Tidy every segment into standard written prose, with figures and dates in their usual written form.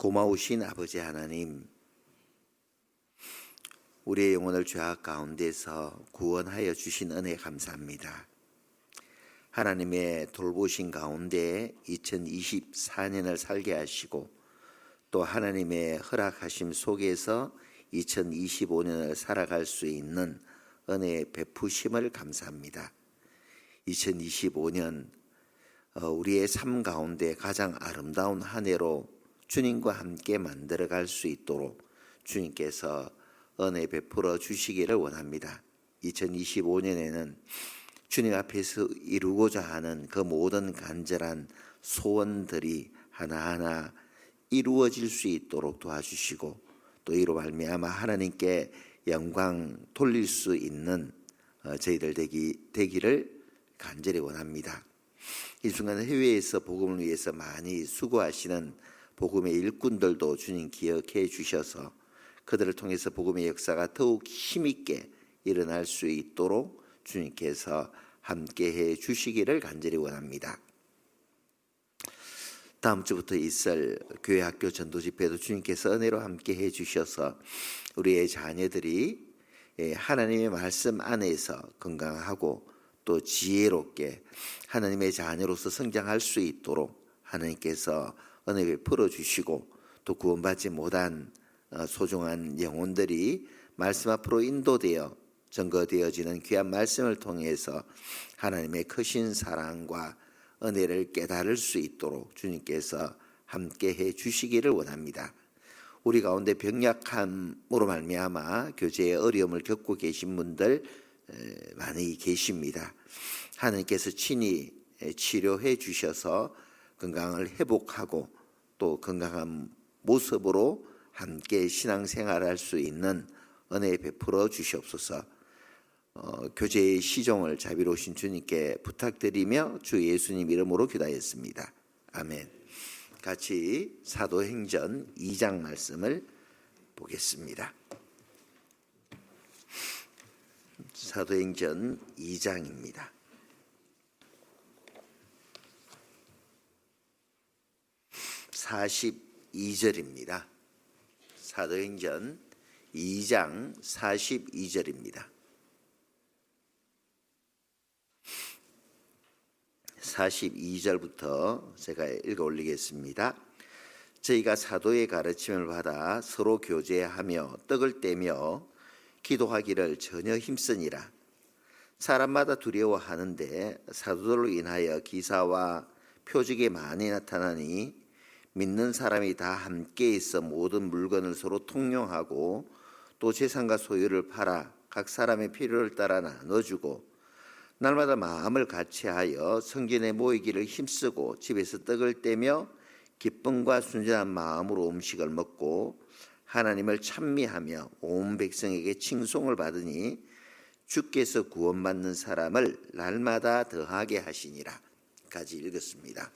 고마우신 아버지 하나님, 우리의 영혼을 죄악 가운데서 구원하여 주신 은혜 감사합니다. 하나님의 돌보신 가운데 2024년을 살게 하시고 또 하나님의 허락하심 속에서 2025년을 살아갈 수 있는 은혜 베푸심을 감사합니다. 2025년 우리의 삶 가운데 가장 아름다운 한 해로 주님과 함께 만들어갈 수 있도록 주님께서 은혜 베풀어 주시기를 원합니다. 2025년에는 주님 앞에서 이루고자 하는 그 모든 간절한 소원들이 하나하나 이루어질 수 있도록 도와주시고 또 이로 말미암아 하나님께 영광 돌릴 수 있는 저희들 되기를 간절히 원합니다. 이 순간 해외에서 복음을 위해서 많이 수고하시는 복음의 일꾼들도 주님 기억해 주셔서 그들을 통해서 복음의 역사가 더욱 힘있게 일어날 수 있도록 주님께서 함께해 주시기를 간절히 원합니다. 다음 주부터 있을 교회 학교 전도 집회도 주님께서 은혜로 함께해 주셔서 우리의 자녀들이 하나님의 말씀 안에서 건강하고 또 지혜롭게 하나님의 자녀로서 성장할 수 있도록 하나님께서 은혜 베풀어 주시고 또 구원받지 못한 소중한 영혼들이 말씀 앞으로 인도되어 증거되어지는 귀한 말씀을 통해서 하나님의 크신 사랑과 은혜를 깨달을 수 있도록 주님께서 함께해 주시기를 원합니다. 우리 가운데 병약함으로 말미암아 교제에 어려움을 겪고 계신 분들 많이 계십니다. 하나님께서 친히 치료해 주셔서 건강을 회복하고 또 건강한 모습으로 함께 신앙생활할 수 있는 은혜 베풀어 주시옵소서. 교제의 시종을 자비로우신 주님께 부탁드리며 주 예수님 이름으로 기도하였습니다. 아멘. 같이 사도행전 2장 말씀을 보겠습니다. 사도행전 2장입니다. 42절입니다. 사도행전 2장 42절입니다. 42절부터 제가 읽어 올리겠습니다. 저희가 사도의 가르침을 받아 서로 교제하며 떡을 떼며 기도하기를 전혀 힘쓰니라. 사람마다 두려워하는데 사도들로 인하여 기사와 표적이 많이 나타나니 믿는 사람이 다 함께 있어 모든 물건을 서로 통용하고 또 재산과 소유를 팔아 각 사람의 필요를 따라 나눠주고 날마다 마음을 같이하여 성전에 모이기를 힘쓰고 집에서 떡을 떼며 기쁨과 순전한 마음으로 음식을 먹고 하나님을 찬미하며 온 백성에게 칭송을 받으니 주께서 구원받는 사람을 날마다 더하게 하시니라. 까지 읽었습니다.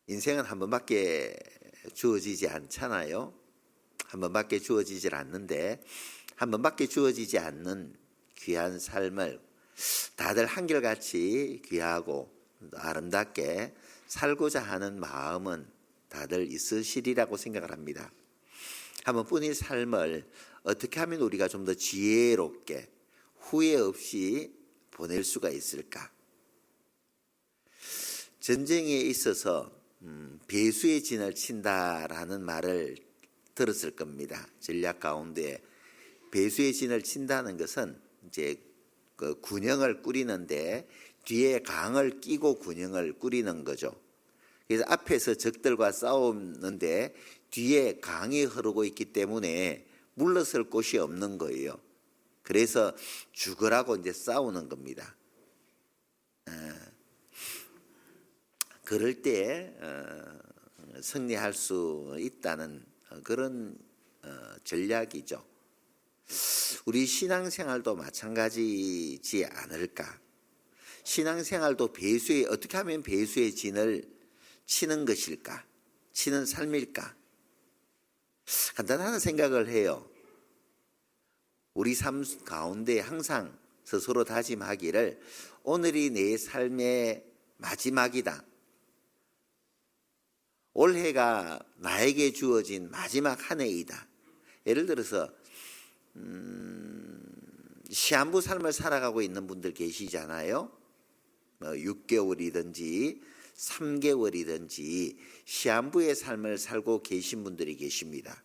인생은 한 번밖에 주어지지 않잖아요. 한 번밖에 주어지질 않는데 한 번밖에 주어지지 않는 귀한 삶을 다들 한결같이 귀하고 아름답게 살고자 하는 마음은 다들 있으시리라고 생각을 합니다. 한 번뿐인 삶을 어떻게 하면 우리가 좀 더 지혜롭게 후회 없이 보낼 수가 있을까? 전쟁에 있어서 배수의 진을 친다라는 말을 들었을 겁니다. 전략 가운데 배수의 진을 친다는 것은 이제 그 군영을 꾸리는데 뒤에 강을 끼고 군영을 꾸리는 거죠. 그래서 앞에서 적들과 싸우는데 뒤에 강이 흐르고 있기 때문에 물러설 곳이 없는 거예요. 그래서 죽으라고 이제 싸우는 겁니다. 그럴 때 승리할 수 있다는 그런 전략이죠. 우리 신앙생활도 마찬가지지 않을까? 신앙생활도 어떻게 하면 배수의 진을 치는 것일까? 치는 삶일까? 간단한 생각을 해요. 우리 삶 가운데 항상 스스로 다짐하기를 오늘이 내 삶의 마지막이다. 올해가 나에게 주어진 마지막 한 해이다. 예를 들어서 시한부 삶을 살아가고 있는 분들 계시잖아요. 6개월이든지 3개월이든지 시한부의 삶을 살고 계신 분들이 계십니다.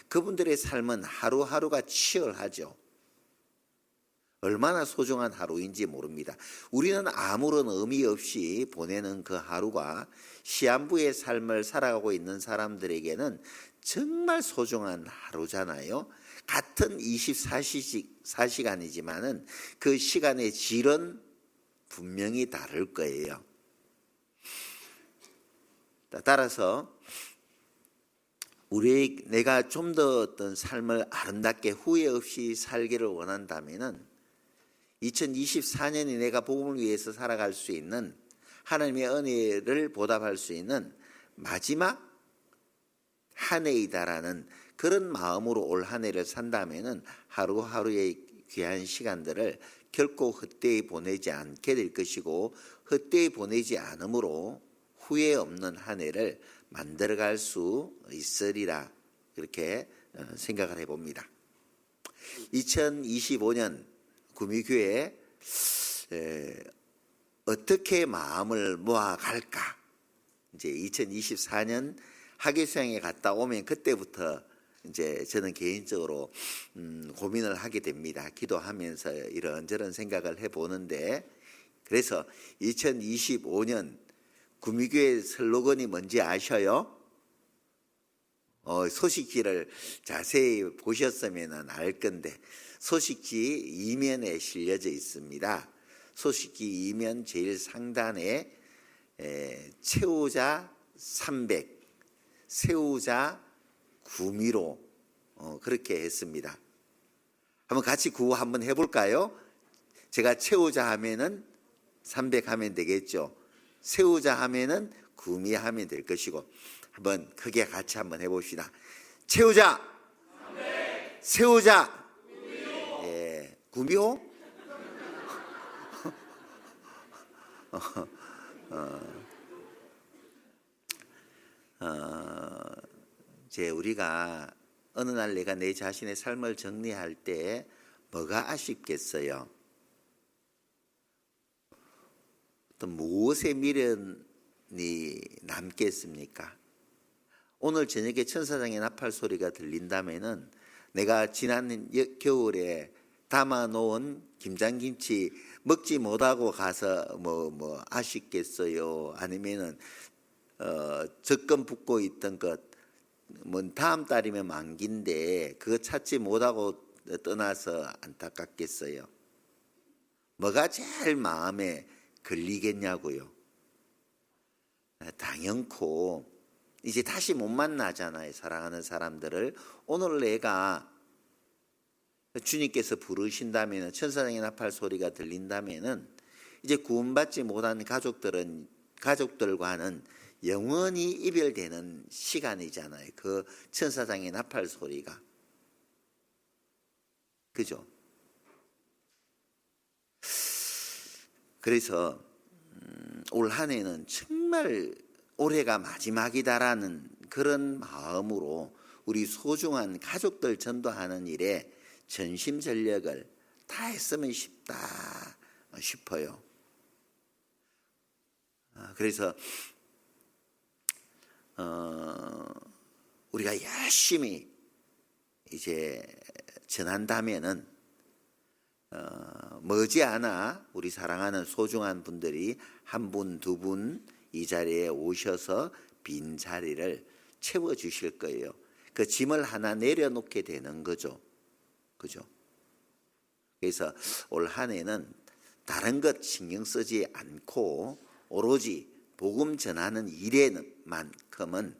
그분들의 삶은 하루하루가 치열하죠. 얼마나 소중한 하루인지 모릅니다. 우리는 아무런 의미 없이 보내는 그 하루가 시한부의 삶을 살아가고 있는 사람들에게는 정말 소중한 하루잖아요. 같은 24시간이지만은 그 시간의 질은 분명히 다를 거예요. 따라서 내가 좀 더 어떤 삶을 아름답게 후회 없이 살기를 원한다면은 2024년이 내가 복음을 위해서 살아갈 수 있는 하나님의 은혜를 보답할 수 있는 마지막 한 해이다라는 그런 마음으로 올 한 해를 산다면은 하루하루의 귀한 시간들을 결코 헛되이 보내지 않게 될 것이고 헛되이 보내지 않으므로 후회 없는 한 해를 만들어갈 수 있으리라 이렇게 생각을 해봅니다. 2025년 구미교회 어떻게 마음을 모아갈까? 이제 2024년 학예수양에 갔다 오면 그때부터 이제 저는 개인적으로 고민을 하게 됩니다. 기도하면서 이런저런 생각을 해보는데 그래서 2025년 구미교회 슬로건이 뭔지 아셔요? 소식지를 자세히 보셨으면 알 건데 소식지 이면에 실려져 있습니다. 소식지 이면 제일 상단에 채우자 300, 세우자 구미로 그렇게 했습니다. 한번 같이 구호 한번 해볼까요? 제가 채우자 하면은 300 하면 되겠죠. 세우자 하면은 구미하면 될 것이고 한번 크게 같이 한번 해봅시다. 채우자, 300. 세우자, 구미호. 예, 구미호? 이제 우리가 어느 날 내가 내 자신의 삶을 정리할 때 뭐가 아쉽겠어요? 또 무엇의 미련이 남겠습니까? 오늘 저녁에 천사장의 나팔 소리가 들린다면은 내가 지난 겨울에 담아놓은 김장김치 먹지 못하고 가서 뭐 아쉽겠어요? 아니면은 적금 붓고 있던 것 뭐 다음 달이면 만기인데 그거 찾지 못하고 떠나서 안타깝겠어요? 뭐가 제일 마음에 걸리겠냐고요? 당연코 이제 다시 못 만나잖아요. 사랑하는 사람들을. 오늘 내가 주님께서 부르신다면 천사장의 나팔 소리가 들린다면은 이제 구원받지 못한 가족들과는 영원히 이별되는 시간이잖아요. 그 천사장의 나팔 소리가. 그죠? 그래서 올 한 해는 정말 올해가 마지막이다라는 그런 마음으로 우리 소중한 가족들 전도하는 일에 전심전력을 다했으면 싶어요. 그래서 우리가 열심히 이제 전한다면은 머지않아 우리 사랑하는 소중한 분들이 한 분, 두 분 이 자리에 오셔서 빈 자리를 채워주실 거예요. 그 짐을 하나 내려놓게 되는 거죠. 그죠? 그래서 올 한 해는 다른 것 신경 쓰지 않고 오로지 복음 전하는 일에만큼은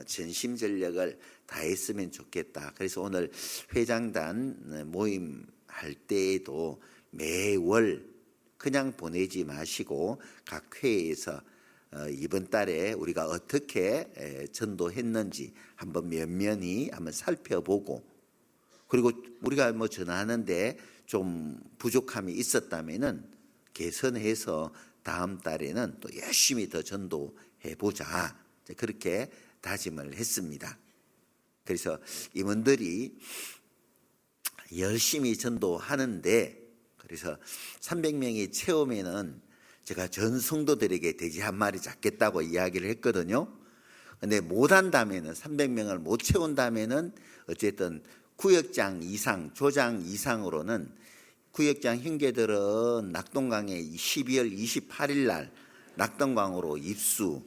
전심전력을 다했으면 좋겠다. 그래서 오늘 회장단 모임 할 때에도 매월 그냥 보내지 마시고 각 회에서 이번 달에 우리가 어떻게 전도했는지 한번 면면히 한번 살펴보고 그리고 우리가 전하는데 좀 부족함이 있었다면은 개선해서 다음 달에는 또 열심히 더 전도해 보자. 그렇게 다짐을 했습니다. 그래서 임원들이 열심히 전도하는데, 그래서 300명이 채우면은 제가 전 성도들에게 돼지 한 마리 잡겠다고 이야기를 했거든요. 근데 못한다면은, 300명을 못 채운다면은 어쨌든 구역장 이상, 조장 이상으로는 구역장 형제들은 낙동강에 12월 28일 날 낙동강으로 입수,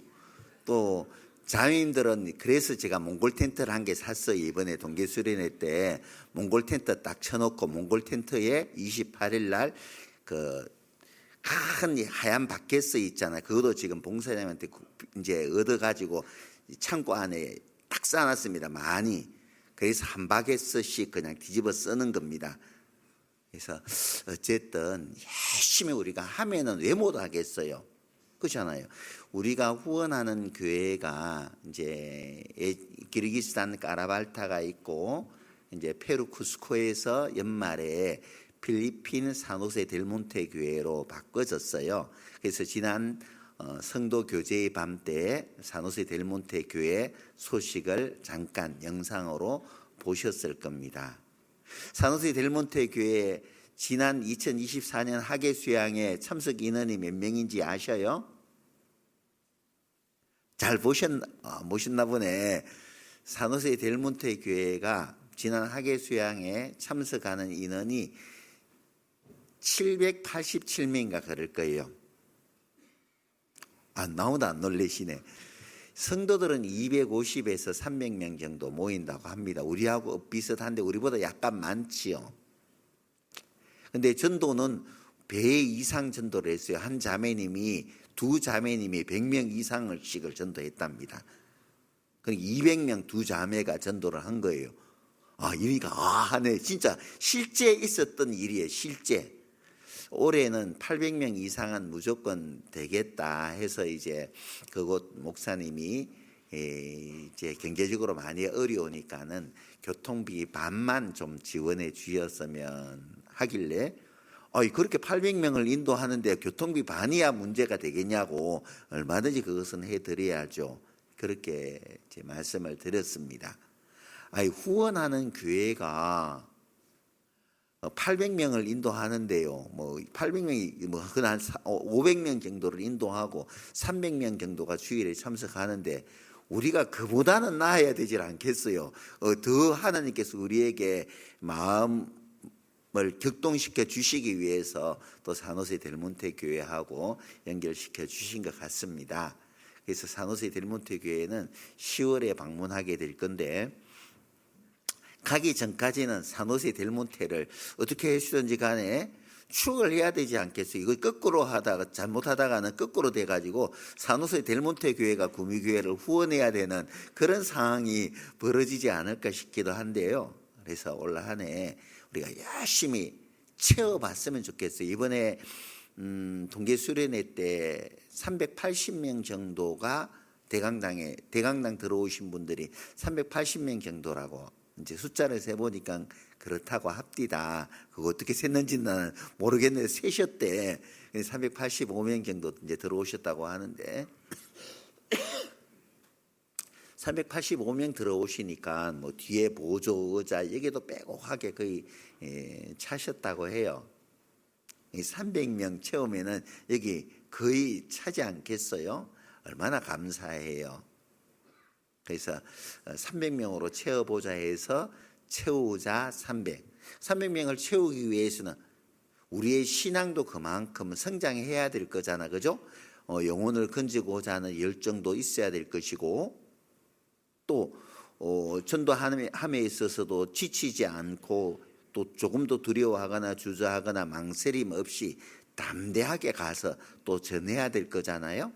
또 자매님들은, 그래서 제가 몽골 텐트를 한 개 샀어요. 이번에 동계 수련회 때 몽골 텐트 딱 쳐놓고, 몽골 텐트에 28일 날 그 큰 하얀 바켓스 있잖아요. 그것도 지금 봉사장님한테 이제 얻어가지고 창고 안에 딱 쌓아놨습니다. 많이. 그래서 한 바켓씩 그냥 뒤집어 쓰는 겁니다. 그래서 어쨌든 열심히 우리가 하면은 왜 못 하겠어요? 그렇잖아요. 우리가 후원하는 교회가 이제 기르기스탄 까라발타가 있고, 이제 페루 쿠스코에서 연말에 필리핀 산호세 델몬테 교회로 바꿔졌어요. 그래서 지난 성도 교제의 밤 때 산호세 델몬테 교회 소식을 잠깐 영상으로 보셨을 겁니다. 산호세 델몬테 교회 지난 2024년 학예 수양에 참석 인원이 몇 명인지 아셔요? 잘 보셨나 보네. 산호세 델몬테 교회가 지난 학예 수양에 참석하는 인원이 787명인가 그럴 거예요. 나보다 안 놀라시네. 성도들은 250에서 300명 정도 모인다고 합니다. 우리하고 비슷한데 우리보다 약간 많지요. 근데 전도는 배 이상 전도를 했어요. 한 자매님이, 두 자매님이 100명 이상씩을 전도했답니다. 그러니까 200명 두 자매가 전도를 한 거예요. 이러니까 하네. 진짜 실제 있었던 일이에요. 실제. 올해는 800명 이상은 무조건 되겠다 해서 이제 그곳 목사님이 이제 경제적으로 많이 어려우니까는 교통비 반만 좀 지원해 주셨으면 하길래, 그렇게 800명을 인도하는데 교통비 반이야 문제가 되겠냐고, 얼마든지 그것은 해드려야죠. 그렇게 제 말씀을 드렸습니다. 후원하는 교회가 800명을 인도하는데요. 800명이 한 500명 정도를 인도하고 300명 정도가 주일에 참석하는데, 우리가 그보다는 나아야 되질 않겠어요. 더 하나님께서 우리에게 마음을 격동시켜 주시기 위해서 또 산호세 델몬테 교회하고 연결시켜 주신 것 같습니다. 그래서 산호세 델몬테 교회는 10월에 방문하게 될 건데, 가기 전까지는 산호세 델몬테를 어떻게 해주든지 간에 추억을 해야 되지 않겠어요? 이거 거꾸로 하다가, 잘못하다가는 거꾸로 돼가지고 산호세 델몬테 교회가 구미교회를 후원해야 되는 그런 상황이 벌어지지 않을까 싶기도 한데요. 그래서 올 한 해 우리가 열심히 채워봤으면 좋겠어요. 이번에 동계 수련회 때 380명 정도가 대강당 들어오신 분들이 380명 정도라고, 이제 숫자를 세보니까 그렇다고 합디다. 그거 어떻게 셌는지는 나는 모르겠는데 세셨대. 385명 정도 이제 들어오셨다고 하는데 385명 들어오시니까 뒤에 보조 의자 여기도 빼곡하게 거의 차셨다고 해요. 300명 채우면은 여기 거의 차지 않겠어요? 얼마나 감사해요. 그래서 300명으로 채워보자 해서 채우자 300명을 채우기 위해서는 우리의 신앙도 그만큼 성장해야 될 거잖아, 그죠? 영혼을 건지고자 하는 열정도 있어야 될 것이고, 또 전도함에 있어서도 지치지 않고 또 조금도 두려워하거나 주저하거나 망설임 없이 담대하게 가서 또 전해야 될 거잖아요.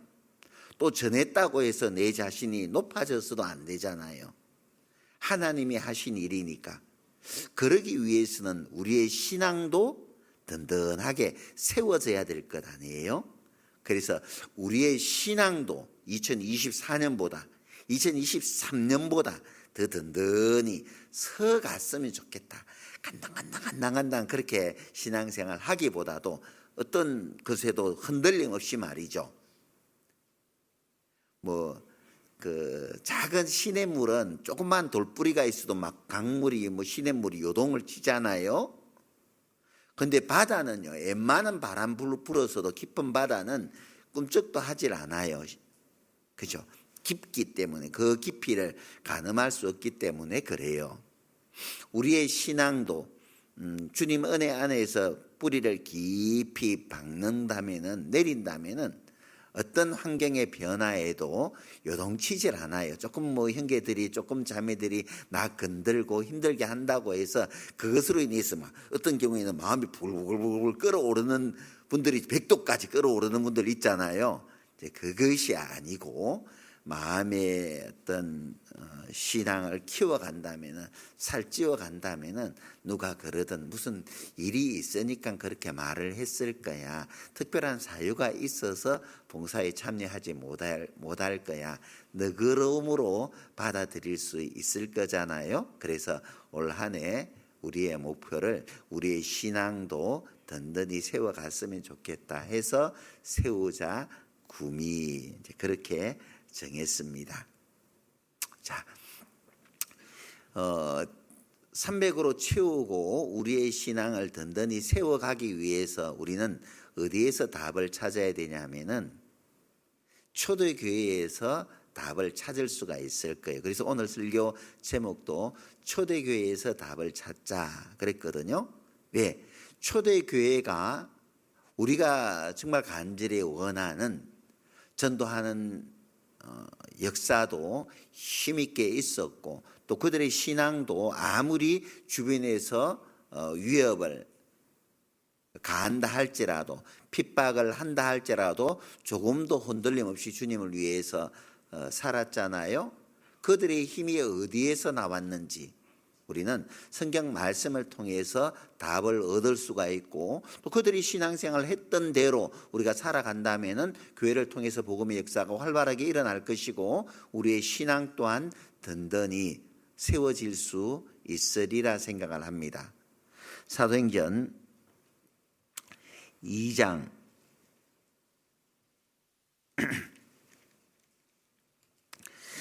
또 전했다고 해서 내 자신이 높아져서도 안 되잖아요. 하나님이 하신 일이니까. 그러기 위해서는 우리의 신앙도 든든하게 세워져야 될 것 아니에요? 그래서 우리의 신앙도 2024년보다 2023년보다 더 든든히 서갔으면 좋겠다. 간당 그렇게 신앙생활 하기보다도 어떤 것에도 흔들림 없이 말이죠. 작은 시냇물은 조그만 돌뿌리가 있어도 막 강물이 시냇물이 요동을 치잖아요. 근데 바다는요, 웬만한 바람 불어서도 깊은 바다는 꿈쩍도 하질 않아요. 그죠? 깊기 때문에, 그 깊이를 가늠할 수 없기 때문에 그래요. 우리의 신앙도 주님 은혜 안에서 뿌리를 깊이 박는다면은, 내린다면은 어떤 환경의 변화에도 요동치질 않아요. 조금 형제들이, 조금 자매들이 나 건들고 힘들게 한다고 해서 그것으로 인해서 어떤 경우에는 마음이 불불불 끓어오르는 분들이 100도까지 끓어오르는 분들 있잖아요. 그것이 아니고 마음의 어떤 신앙을 키워간다면은, 살찌워 간다면은 누가 그러든 무슨 일이 있으니까 그렇게 말을 했을 거야. 특별한 사유가 있어서 봉사에 참여하지 못할 거야. 너그러움으로 받아들일 수 있을 거잖아요. 그래서 올 한 해 우리의 목표를, 우리의 신앙도 든든히 세워갔으면 좋겠다 해서 세우자 구미, 그렇게 정했습니다. 자, 300으로 채우고 우리의 신앙을 든든히 세워가기 위해서 우리는 어디에서 답을 찾아야 되냐면은 초대교회에서 답을 찾을 수가 있을 거예요. 그래서 오늘 설교 제목도 초대교회에서 답을 찾자 그랬거든요. 왜? 초대교회가 우리가 정말 간절히 원하는 전도하는 역사도 힘있게 있었고, 또 그들의 신앙도 아무리 주변에서 위협을 가한다 할지라도, 핍박을 한다 할지라도 조금도 흔들림 없이 주님을 위해서 살았잖아요. 그들의 힘이 어디에서 나왔는지 우리는 성경 말씀을 통해서 답을 얻을 수가 있고, 또 그들이 신앙생활을 했던 대로 우리가 살아간다면은 교회를 통해서 복음의 역사가 활발하게 일어날 것이고, 우리의 신앙 또한 든든히 세워질 수 있으리라 생각을 합니다. 사도행전 2장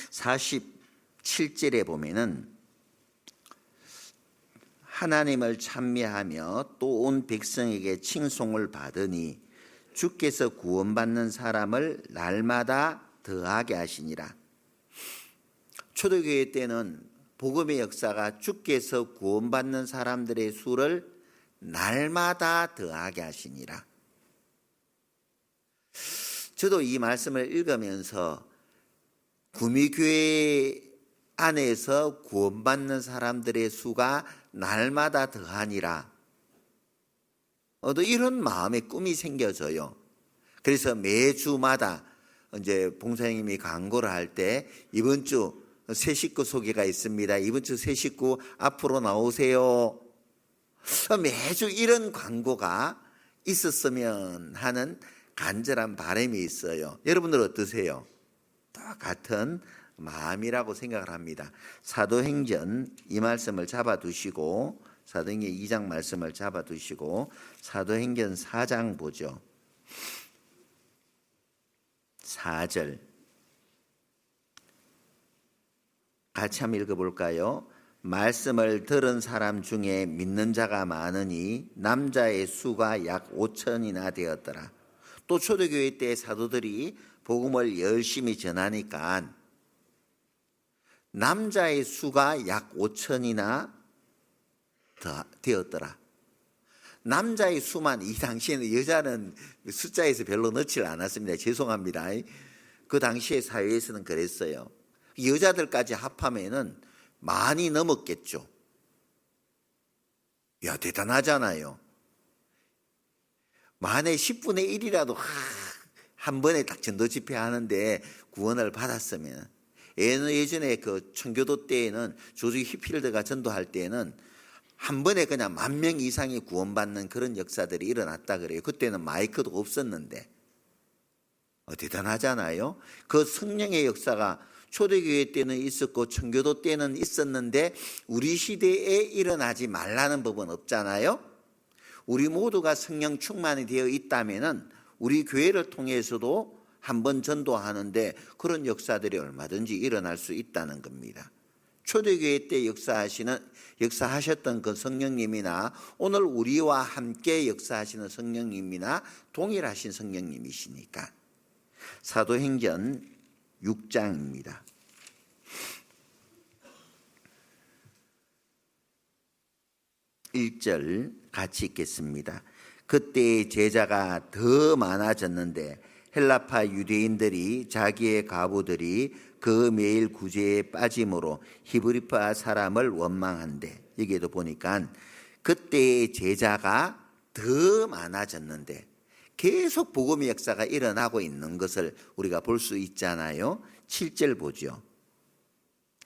47절에 보면은 하나님을 찬미하며 또 온 백성에게 칭송을 받으니 주께서 구원받는 사람을 날마다 더하게 하시니라. 초대교회 때는 복음의 역사가 주께서 구원받는 사람들의 수를 날마다 더하게 하시니라. 저도 이 말씀을 읽으면서 구미교회 안에서 구원받는 사람들의 수가 날마다 더하니라, 또 이런 마음의 꿈이 생겨져요. 그래서 매주마다 이제 봉사님이 광고를 할 때 이번 주 새 식구 소개가 있습니다. 이번 주 새 식구 앞으로 나오세요. 매주 이런 광고가 있었으면 하는 간절한 바람이 있어요. 여러분들 어떠세요? 똑같은 마음이라고 생각을 합니다. 사도행전 이 말씀을 잡아두시고, 사도행전 2장 말씀을 잡아두시고 사도행전 4장 보죠. 4절 같이 한번 읽어볼까요? 말씀을 들은 사람 중에 믿는 자가 많으니 남자의 수가 약 5천이나 되었더라. 또 초대교회 때 사도들이 복음을 열심히 전하니까 남자의 수가 약 5천이나 되었더라. 남자의 수만, 이 당시에는 여자는 숫자에서 별로 넣지 않았습니다. 죄송합니다. 그 당시의 사회에서는 그랬어요. 여자들까지 합하면은 많이 넘었겠죠. 야, 대단하잖아요. 만에 10분의 1이라도 한 번에 딱 전도 집회 하는데 구원을 받았으면, 예전에 그 청교도 때에는 조지 히필드가 전도할 때에는 한 번에 그냥 10,000명 이상이 구원받는 그런 역사들이 일어났다 그래요. 그때는 마이크도 없었는데. 대단하잖아요. 그 성령의 역사가 초대교회 때는 있었고 청교도 때는 있었는데 우리 시대에 일어나지 말라는 법은 없잖아요. 우리 모두가 성령 충만이 되어 있다면은 우리 교회를 통해서도 한번 전도하는데 그런 역사들이 얼마든지 일어날 수 있다는 겁니다. 초대교회 때 역사하셨던 그 성령님이나 오늘 우리와 함께 역사하시는 성령님이나 동일하신 성령님이시니까. 사도행전 6장입니다. 1절 같이 읽겠습니다. 그때 제자가 더 많아졌는데 헬라파 유대인들이 자기의 과부들이 그 매일 구제에 빠짐으로 히브리파 사람을 원망한대. 여기에도 보니까 그때 제자가 더 많아졌는데 계속 복음의 역사가 일어나고 있는 것을 우리가 볼 수 있잖아요. 7절 보죠.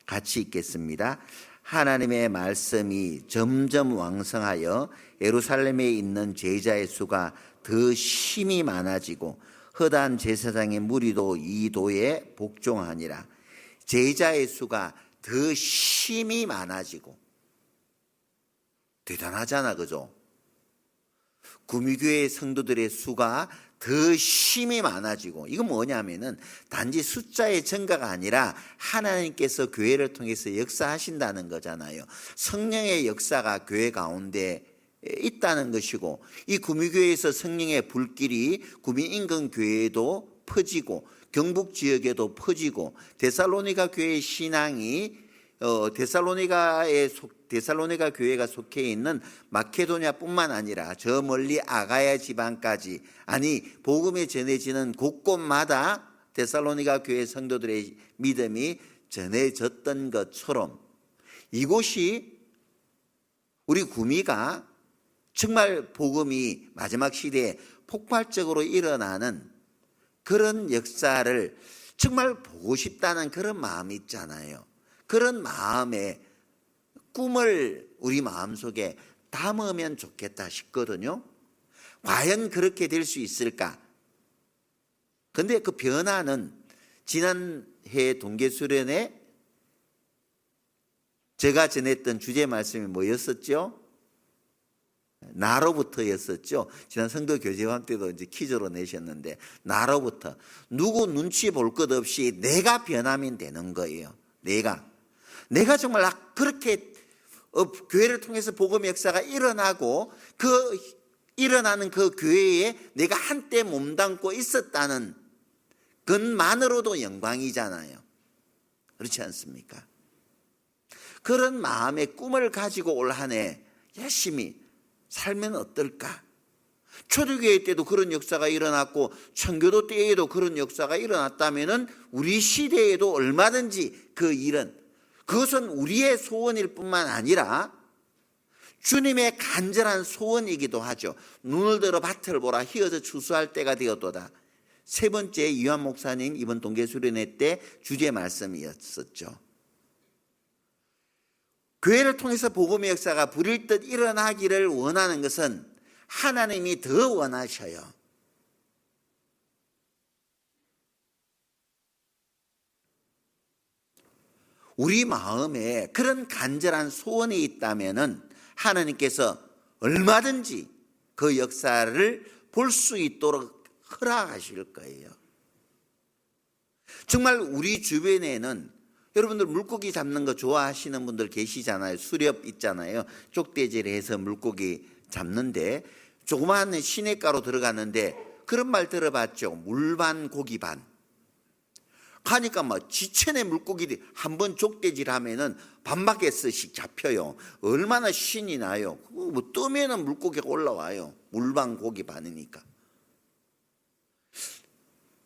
같이 읽겠습니다. 하나님의 말씀이 점점 왕성하여 예루살렘에 있는 제자의 수가 더 심히 많아지고 허다한 제사장의 무리도 이 도에 복종하니라. 제자의 수가 더 심히 많아지고. 대단하잖아, 그죠? 구미교회 성도들의 수가 더 심히 많아지고, 이건 뭐냐면은 단지 숫자의 증가가 아니라 하나님께서 교회를 통해서 역사하신다는 거잖아요. 성령의 역사가 교회 가운데 있다는 것이고, 이 구미교회에서 성령의 불길이 구미 인근 교회에도 퍼지고 경북 지역에도 퍼지고, 데살로니가 교회의 신앙이 데살로니가 교회가 속해 있는 마케도냐뿐만 아니라 저 멀리 아가야 지방까지, 아니 복음이 전해지는 곳곳마다 데살로니가 교회 성도들의 믿음이 전해졌던 것처럼 이곳이 우리 구미가 정말 복음이 마지막 시대에 폭발적으로 일어나는 그런 역사를 정말 보고 싶다는 그런 마음이 있잖아요. 그런 마음에 꿈을 우리 마음속에 담으면 좋겠다 싶거든요. 과연 그렇게 될 수 있을까? 근데 그 변화는 지난해 동계수련회 제가 전했던 주제 말씀이 뭐였었죠? 나로부터였었죠. 지난 성도 교제왕 때도 이제 퀴즈로 내셨는데, 나로부터. 누구 눈치 볼 것 없이 내가 변하면 되는 거예요. 내가 정말 그렇게 교회를 통해서 복음의 역사가 일어나고 일어나는 그 교회에 내가 한때 몸담고 있었다는 것만으로도 영광이잖아요. 그렇지 않습니까? 그런 마음의 꿈을 가지고 올 한 해 열심히 살면 어떨까? 초대교회 때도 그런 역사가 일어났고 청교도 때에도 그런 역사가 일어났다면 우리 시대에도 얼마든지 그것은 우리의 소원일 뿐만 아니라 주님의 간절한 소원이기도 하죠. 눈을 들어 밭을 보라, 희어져 추수할 때가 되었도다. 세 번째 이완 목사님 이번 동계수련회 때 주제 말씀이었었죠. 교회를 통해서 복음의 역사가 불일 듯 일어나기를 원하는 것은 하나님이 더 원하셔요. 우리 마음에 그런 간절한 소원이 있다면 하나님께서 얼마든지 그 역사를 볼 수 있도록 허락하실 거예요. 정말 우리 주변에는 여러분들 물고기 잡는 거 좋아하시는 분들 계시잖아요. 수렵 있잖아요. 쪽대질 해서 물고기 잡는데 조그마한 시냇가로 들어갔는데 그런 말 들어봤죠. 물반 고기 반. 가니까 지천의 물고기들이 한번 족대질 하면은 반바게스씩 잡혀요. 얼마나 신이 나요. 뜨면은 물고기가 올라와요. 물반 고기 반이니까.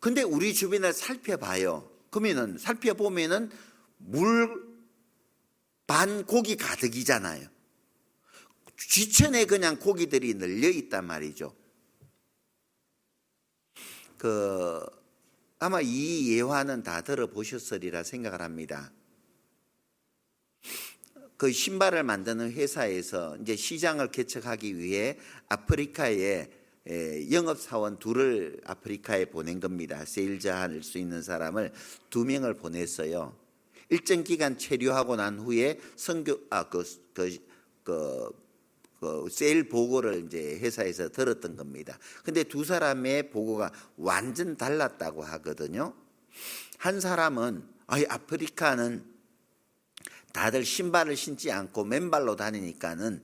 근데 우리 주변을 살펴봐요. 그러면은 살펴보면은 물반 고기 가득이잖아요. 지천에 그냥 고기들이 널려 있단 말이죠. 아마 이 예화는 다 들어보셨으리라 생각을 합니다. 그 신발을 만드는 회사에서 이제 시장을 개척하기 위해 아프리카에 영업사원 둘을 아프리카에 보낸 겁니다. 세일자 할 수 있는 사람을 2명을 보냈어요. 일정 기간 체류하고 난 후에 그 세일 보고를 이제 회사에서 들었던 겁니다. 근데 두 사람의 보고가 완전 달랐다고 하거든요. 한 사람은 아프리카는 다들 신발을 신지 않고 맨발로 다니니까는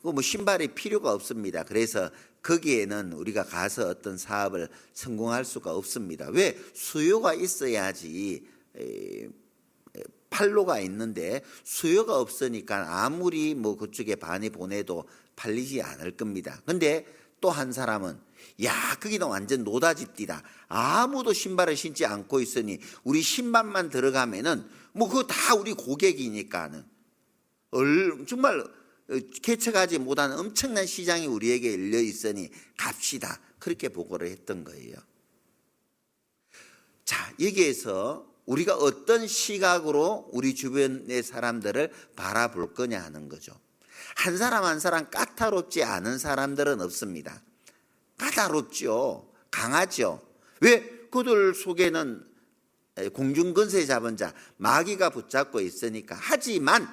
뭐 신발이 필요가 없습니다. 그래서 거기에는 우리가 가서 어떤 사업을 성공할 수가 없습니다. 왜? 수요가 있어야지 판로가 있는데 수요가 없으니까 아무리 뭐 그쪽에 많이 보내도 팔리지 않을 겁니다. 근데 또 한 사람은 거기는 완전 노다지띠다. 아무도 신발을 신지 않고 있으니 우리 신발만 들어가면은 뭐 그거 다 우리 고객이니까는 정말 개척하지 못한 엄청난 시장이 우리에게 열려 있으니 갑시다. 그렇게 보고를 했던 거예요. 자, 여기에서 우리가 어떤 시각으로 우리 주변의 사람들을 바라볼 거냐 하는 거죠. 한 사람 한 사람 까다롭지 않은 사람들은 없습니다. 까다롭죠. 강하죠. 왜? 그들 속에는 공중근세 잡은 자, 마귀가 붙잡고 있으니까. 하지만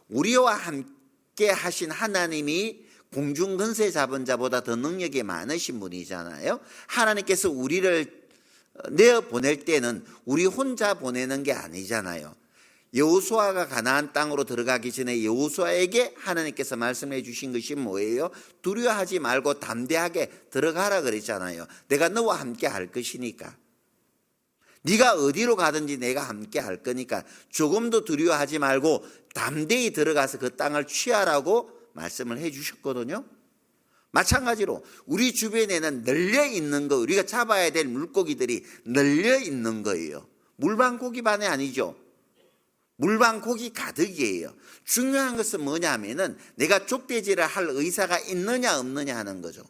우리와 함께 하신 하나님이 공중근세 잡은 자보다 더 능력이 많으신 분이잖아요. 하나님께서 우리를 내어보낼 때는 우리 혼자 보내는 게 아니잖아요. 여호수아가 가나안 땅으로 들어가기 전에 여호수아에게 하나님께서 말씀해 주신 것이 뭐예요? 두려워하지 말고 담대하게 들어가라 그랬잖아요. 내가 너와 함께 할 것이니까. 네가 어디로 가든지 내가 함께 할 거니까 조금도 두려워하지 말고 담대히 들어가서 그 땅을 취하라고 말씀을 해 주셨거든요. 마찬가지로 우리 주변에는 널려 있는 거, 우리가 잡아야 될 물고기들이 널려 있는 거예요. 물방고기만이 아니죠. 물방고기 가득이에요. 중요한 것은 뭐냐면은 내가 족대질을 할 의사가 있느냐 없느냐 하는 거죠.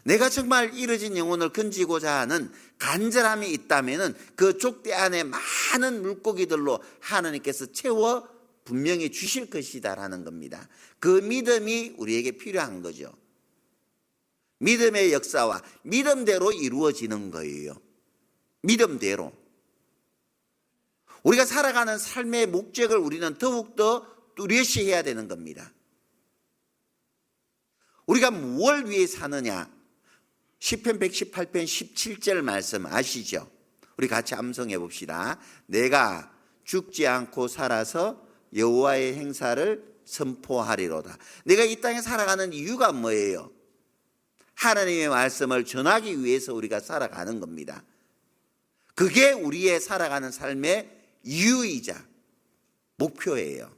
내가 정말 잃어진 영혼을 건지고자 하는 간절함이 있다면은 그 족대 안에 많은 물고기들로 하나님께서 채워 분명히 주실 것이다라는 겁니다. 그 믿음이 우리에게 필요한 거죠. 믿음의 역사와 믿음대로 이루어지는 거예요. 믿음대로. 우리가 살아가는 삶의 목적을 우리는 더욱더 뚜렷이 해야 되는 겁니다. 우리가 무엇을 위해 사느냐? 시편 118편 17절 말씀 아시죠? 우리 같이 암송해 봅시다. 내가 죽지 않고 살아서 여호와의 행사를 선포하리로다. 내가 이 땅에 살아가는 이유가 뭐예요? 하나님의 말씀을 전하기 위해서 우리가 살아가는 겁니다. 그게 우리의 살아가는 삶의 이유이자 목표예요.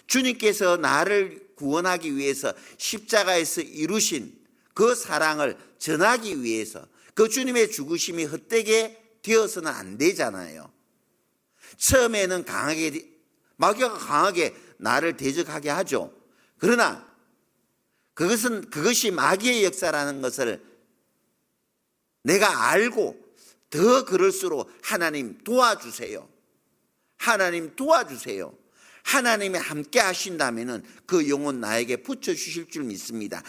주님께서 나를 구원하기 위해서 십자가에서 이루신 그 사랑을 전하기 위해서 그 주님의 죽으심이 헛되게 되어서는 안 되잖아요. 처음에는 마귀가 강하게 나를 대적하게 하죠. 그러나 그것이 마귀의 역사라는 것을 내가 알고 더 그럴수록 하나님 도와주세요. 하나님 도와주세요. 하나님이 함께 하신다면 그 영혼 나에게 붙여주실 줄 믿습니다.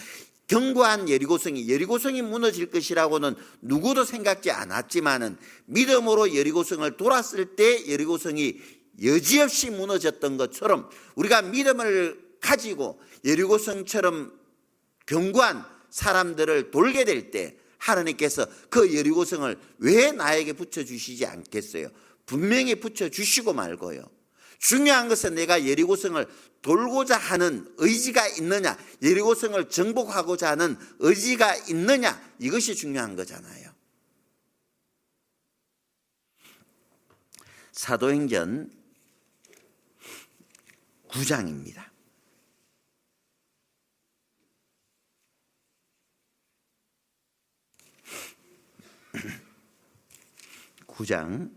견고한 여리고성이 무너질 것이라고는 누구도 생각지 않았지만은 믿음으로 여리고성을 돌았을 때 여리고성이 여지없이 무너졌던 것처럼 우리가 믿음을 가지고 여리고성처럼 견고한 사람들을 돌게 될 때 하나님께서 그 여리고성을 왜 나에게 붙여주시지 않겠어요? 분명히 붙여주시고 말고요. 중요한 것은 내가 여리고성을 돌고자 하는 의지가 있느냐, 여리고성을 정복하고자 하는 의지가 있느냐, 이것이 중요한 거잖아요. 사도행전 9장입니다. 9장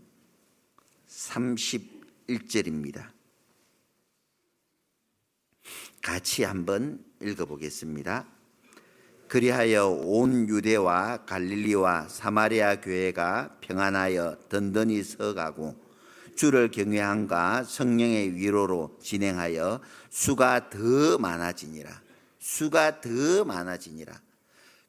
31절입니다. 같이 한번 읽어보겠습니다. 그리하여 온 유대와 갈릴리와 사마리아 교회가 평안하여 든든히 서가고 주를 경외함과 성령의 위로로 진행하여 수가 더 많아지니라. 수가 더 많아지니라.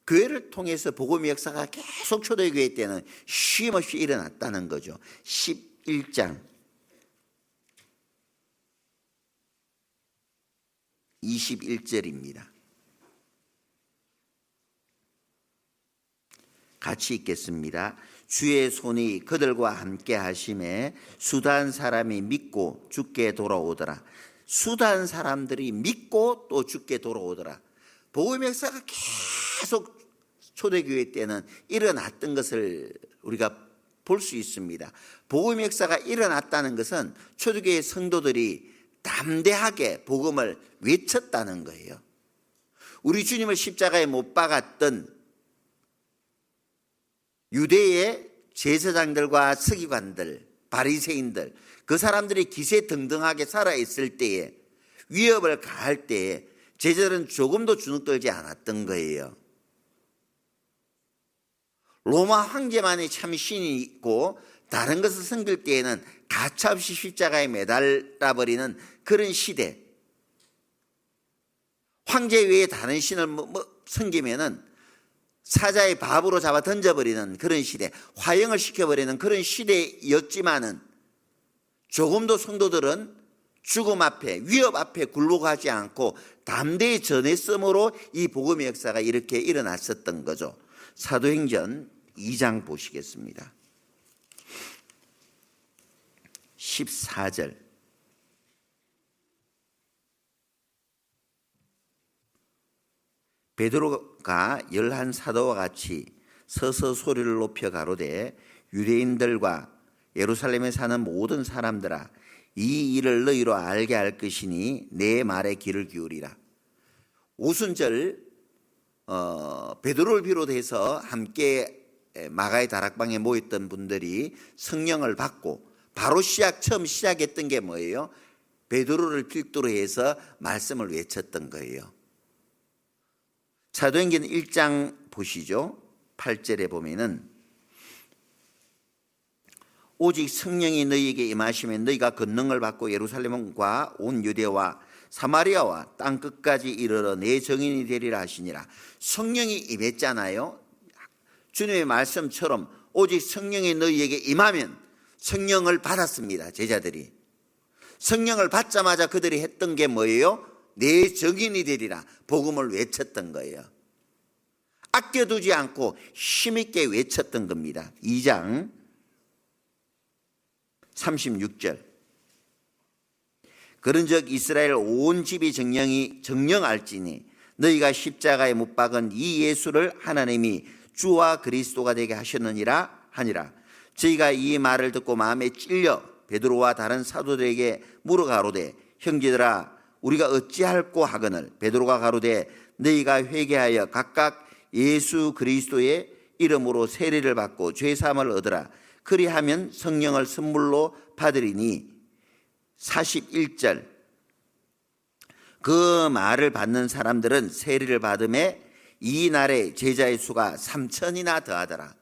교회를 통해서 복음의 역사가 계속 초대교회 때는 쉼없이 일어났다는 거죠. 11장 21절입니다. 같이 읽겠습니다. 주의 손이 그들과 함께 하심에 수단 사람이 믿고 죽게 돌아오더라. 수단 사람들이 믿고 또 죽게 돌아오더라. 복음의 역사가 계속 초대교회 때는 일어났던 것을 우리가 볼 수 있습니다. 복음의 역사가 일어났다는 것은 초대교회 성도들이 담대하게 복음을 외쳤다는 거예요. 우리 주님을 십자가에 못 박았던 유대의 제사장들과 서기관들, 바리새인들, 그 사람들이 기세등등하게 살아있을 때에, 위협을 가할 때에 제자들은 조금도 주눅들지 않았던 거예요. 로마 황제만이 참 신이 있고 다른 것을 섬길 때에는 가차없이 십자가에 매달려버리는 그런 시대, 황제 외에 다른 신을 섬기면은 사자의 밥으로 잡아 던져버리는 그런 시대, 화형을 시켜버리는 그런 시대였지만은 조금도 성도들은 죽음 앞에, 위협 앞에 굴복하지 않고 담대히 전했으므로 이 복음의 역사가 이렇게 일어났었던 거죠. 사도행전 2장 보시겠습니다. 14절. 베드로가 11사도와 같이 서서 소리를 높여 가로되 유대인들과 예루살렘에 사는 모든 사람들아, 이 일을 너희로 알게 할 것이니 내 말에 귀를 기울이라. 오순절 베드로를 비롯해서 함께 마가의 다락방에 모였던 분들이 성령을 받고 바로 처음 시작했던 게 뭐예요? 베드로를 필두로 해서 말씀을 외쳤던 거예요. 사도행전 1장 보시죠. 8절에 보면은 오직 성령이 너희에게 임하시면 너희가 권능을 받고 예루살렘과 온 유대와 사마리아와 땅 끝까지 이르러 내 증인이 되리라 하시니라. 성령이 임했잖아요. 주님의 말씀처럼 오직 성령이 너희에게 임하면 성령을 받았습니다. 제자들이 성령을 받자마자 그들이 했던 게 뭐예요? 내 증인이 되리라. 복음을 외쳤던 거예요. 아껴두지 않고 힘있게 외쳤던 겁니다. 2장 36절. 그런즉 이스라엘 온 집이 정령할지니 너희가 십자가에 못 박은 이 예수를 하나님이 주와 그리스도가 되게 하셨느니라 하니라. 저희가 이 말을 듣고 마음에 찔려 베드로와 다른 사도들에게 물어가로되 형제들아 우리가 어찌할꼬 하거늘. 베드로가 가로되 너희가 회개하여 각각 예수 그리스도의 이름으로 세례를 받고 죄사함을 얻으라. 그리하면 성령을 선물로 받으리니. 41절. 그 말을 받는 사람들은 세례를 받음에 이 날에 제자의 수가 3,000이나 더하더라.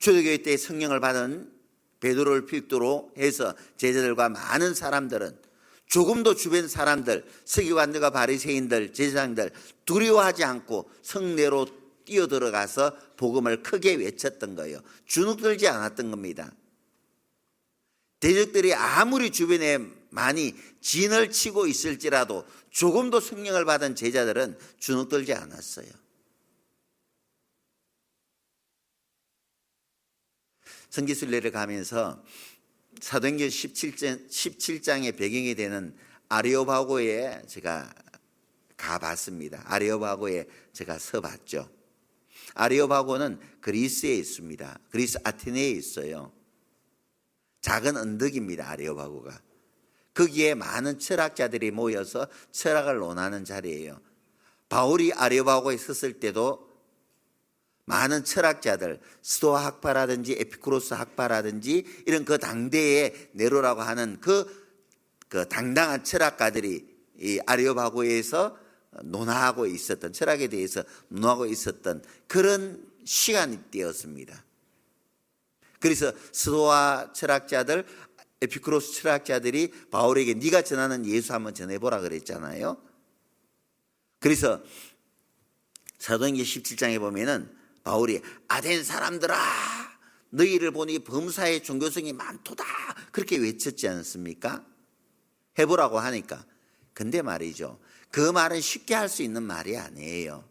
초대교회 때 성령을 받은 베드로를 필두로 해서 제자들과 많은 사람들은 조금도 주변 사람들, 서기관들과 바리새인들, 제사장들 두려워하지 않고 성내로 뛰어들어가서 복음을 크게 외쳤던 거예요. 주눅들지 않았던 겁니다. 대적들이 아무리 주변에 많이 진을 치고 있을지라도 조금도 성령을 받은 제자들은 주눅들지 않았어요. 성지순례를 가면서 사도행전 17장의 배경이 되는 아레오바고에 제가 가봤습니다. 아레오바고에 제가 서봤죠. 아레오바고는 그리스에 있습니다. 그리스 아테네에 있어요. 작은 언덕입니다. 아레오바고가. 거기에 많은 철학자들이 모여서 철학을 논하는 자리예요. 바울이 아레오바고에 섰을 때도 많은 철학자들, 스토아 학파라든지 에피쿠로스 학파라든지 이런 그 당대의 네로라고 하는 그 당당한 철학가들이 이 아레오바고에서 논하고 있었던, 철학에 대해서 논하고 있었던 그런 시간이 되었습니다. 그래서 스토아 철학자들, 에피쿠로스 철학자들이 바울에게 네가 전하는 예수 한번 전해보라 그랬잖아요. 그래서 사도행전 17장에 보면은 바울이 아덴 사람들아 너희를 보니 범사의 종교성이 많도다 그렇게 외쳤지 않습니까? 해보라고 하니까. 근데 말이죠, 그 말은 쉽게 할 수 있는 말이 아니에요.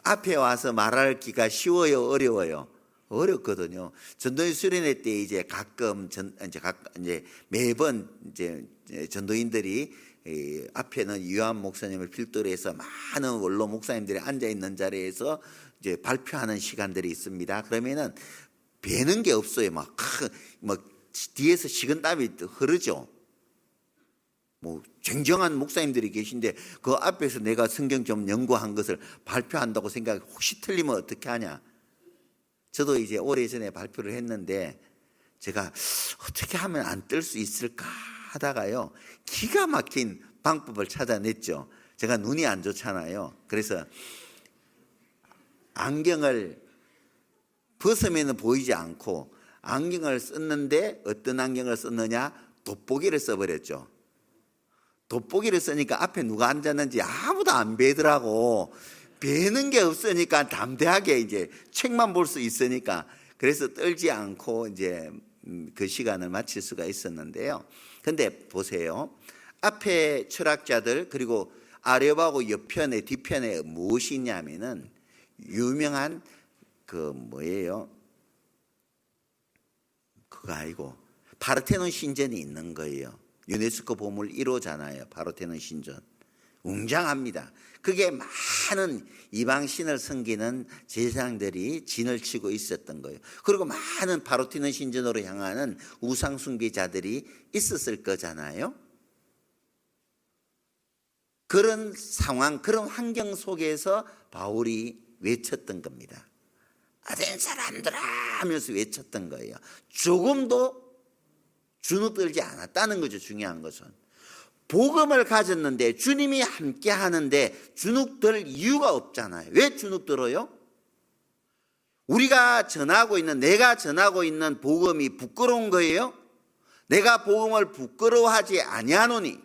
앞에 와서 말하기가 쉬워요, 어려워요? 어렵거든요. 전도인 수련회 때 이제 가끔 이제 매번 이제 전도인들이 앞에는 유한 목사님을 필두로 해서 많은 원로 목사님들이 앉아 있는 자리에서 이제 발표하는 시간들이 있습니다. 그러면은 배는 게 없어요. 막 뒤에서 식은땀이 흐르죠. 뭐 쟁쟁한 목사님들이 계신데 그 앞에서 내가 성경 좀 연구한 것을 발표한다고 생각해 혹시 틀리면 어떻게 하냐. 저도 이제 오래전에 발표를 했는데 제가 어떻게 하면 안 뜰 수 있을까 하다가요, 기가 막힌 방법을 찾아냈죠. 제가 눈이 안 좋잖아요. 그래서 안경을 벗으면 보이지 않고 안경을 썼는데 어떤 안경을 썼느냐, 돋보기를 써버렸죠. 돋보기를 쓰니까 앞에 누가 앉았는지 아무도 안 뵈더라고. 뵈는 게 없으니까 담대하게 이제 책만 볼 수 있으니까, 그래서 떨지 않고 이제 그 시간을 마칠 수가 있었는데요. 근데 보세요. 앞에 철학자들 그리고 아래하고 옆편에 뒤편에 무엇이 있냐면은 유명한 그 뭐예요? 그거 아니고 파르테논 신전이 있는 거예요. 유네스코 보물 1호잖아요. 파르테논 신전. 웅장합니다. 그게 많은 이방신을 섬기는 제사장들이 진을 치고 있었던 거예요. 그리고 많은 파르테논 신전으로 향하는 우상 숭배자들이 있었을 거잖아요. 그런 상황, 그런 환경 속에서 바울이 외쳤던 겁니다. 아덴 사람들아 하면서 외쳤던 거예요. 조금도 주눅들지 않았다는 거죠. 중요한 것은 복음을 가졌는데 주님이 함께 하는데 주눅들 이유가 없잖아요. 왜 주눅들어요? 우리가 전하고 있는, 내가 전하고 있는 복음이 부끄러운 거예요? 내가 복음을 부끄러워하지 아니하노니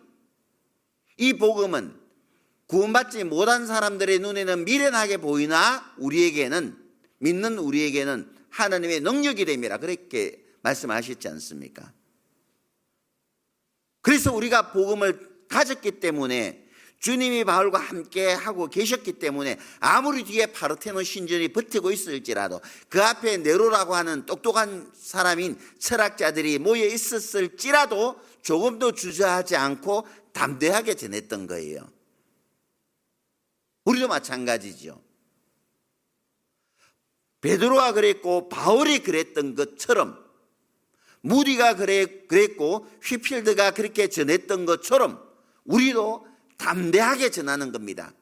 이 복음은 구원받지 못한 사람들의 눈에는 미련하게 보이나 우리에게는, 믿는 우리에게는 하나님의 능력이 됨이라 그렇게 말씀하셨지 않습니까? 그래서 우리가 복음을 가졌기 때문에, 주님이 바울과 함께 하고 계셨기 때문에 아무리 뒤에 파르테논 신전이 버티고 있을지라도 그 앞에 네로라고 하는 똑똑한 사람인 철학자들이 모여 있었을지라도 조금도 주저하지 않고 담대하게 전했던 거예요. 우리도 마찬가지죠. 베드로가 그랬고 바울이 그랬던 것처럼, 무디가 그랬고 휘필드가 그렇게 전했던 것처럼 우리도 담대하게 전하는 겁니다.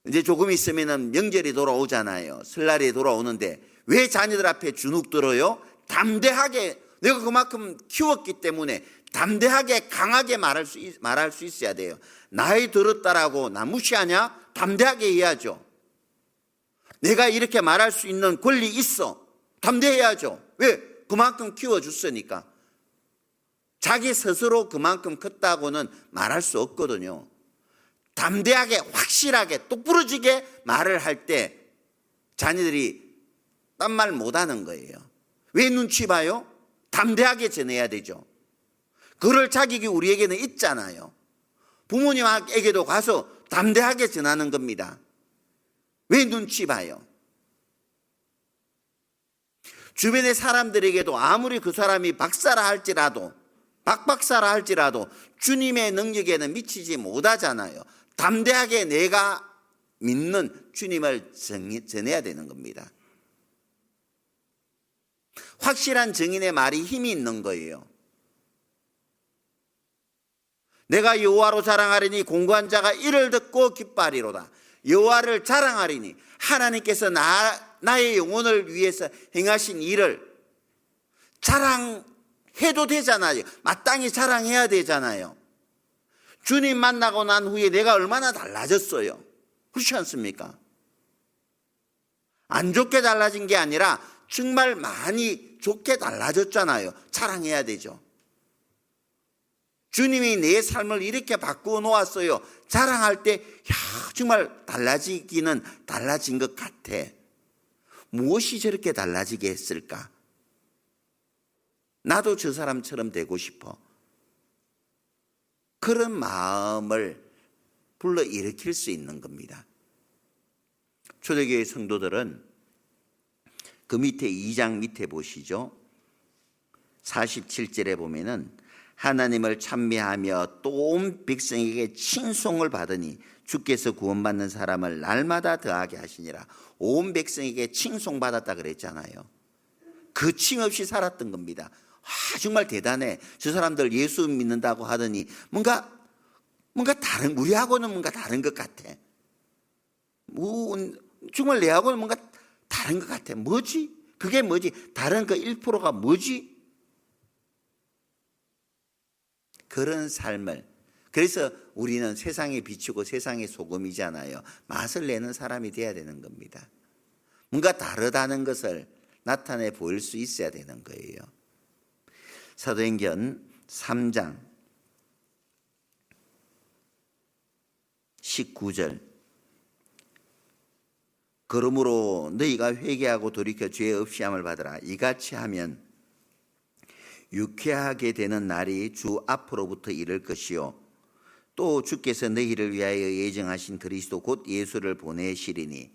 이제 조금 있으면 명절이 돌아오잖아요. 설날이 돌아오는데 왜 자녀들 앞에 주눅 들어요? 담대하게, 내가 그만큼 키웠기 때문에 담대하게 강하게 말할 수 있어야 돼요. 나이 들었다라고 나 무시하냐? 담대하게 해야죠. 내가 이렇게 말할 수 있는 권리 있어. 담대해야죠. 왜? 그만큼 키워줬으니까. 자기 스스로 그만큼 컸다고는 말할 수 없거든요. 담대하게, 확실하게, 똑부러지게 말을 할 때 자녀들이 딴 말 못하는 거예요. 왜 눈치 봐요? 담대하게 전해야 되죠. 그럴 자격이 우리에게는 있잖아요. 부모님에게도 가서 담대하게 전하는 겁니다. 왜 눈치 봐요? 주변의 사람들에게도 아무리 그 사람이 박사라 할지라도, 박박사라 할지라도 주님의 능력에는 미치지 못하잖아요. 담대하게 내가 믿는 주님을 전해야 되는 겁니다. 확실한 증인의 말이 힘이 있는 거예요. 내가 여호와로 자랑하리니 공고한 자가 이를 듣고 기뻐하리로다. 여호와를 자랑하리니 하나님께서 나의 영혼을 위해서 행하신 일을 자랑해도 되잖아요. 마땅히 자랑해야 되잖아요. 주님 만나고 난 후에 내가 얼마나 달라졌어요. 그렇지 않습니까? 안 좋게 달라진 게 아니라 정말 많이 좋게 달라졌잖아요. 자랑해야 되죠. 주님이 내 삶을 이렇게 바꾸어 놓았어요. 자랑할 때 정말 달라지기는 달라진 것 같아. 무엇이 저렇게 달라지게 했을까? 나도 저 사람처럼 되고 싶어. 그런 마음을 불러일으킬 수 있는 겁니다. 초대교회 성도들은 그 밑에 2장 밑에 보시죠. 47절에 보면은 하나님을 찬미하며 또 온 백성에게 칭송을 받으니 주께서 구원받는 사람을 날마다 더하게 하시니라. 온 백성에게 칭송받았다 그랬잖아요. 그 칭 없이 살았던 겁니다. 정말 대단해. 저 사람들 예수 믿는다고 하더니 뭔가 다른, 우리하고는 뭔가 다른 것 같아. 정말 내하고는 뭔가 다른 것 같아. 뭐지? 그게 뭐지? 다른 그 1%가 뭐지? 그런 삶을. 그래서 우리는 세상에 비추고 세상의 소금이잖아요. 맛을 내는 사람이 돼야 되는 겁니다. 뭔가 다르다는 것을 나타내 보일 수 있어야 되는 거예요. 사도행전 3장 19절. 그러므로 너희가 회개하고 돌이켜 죄 없이 함을 받으라. 이같이 하면 유쾌하게 되는 날이 주 앞으로부터 이를 것이요 또 주께서 너희를 위하여 예정하신 그리스도 곧 예수를 보내시리니.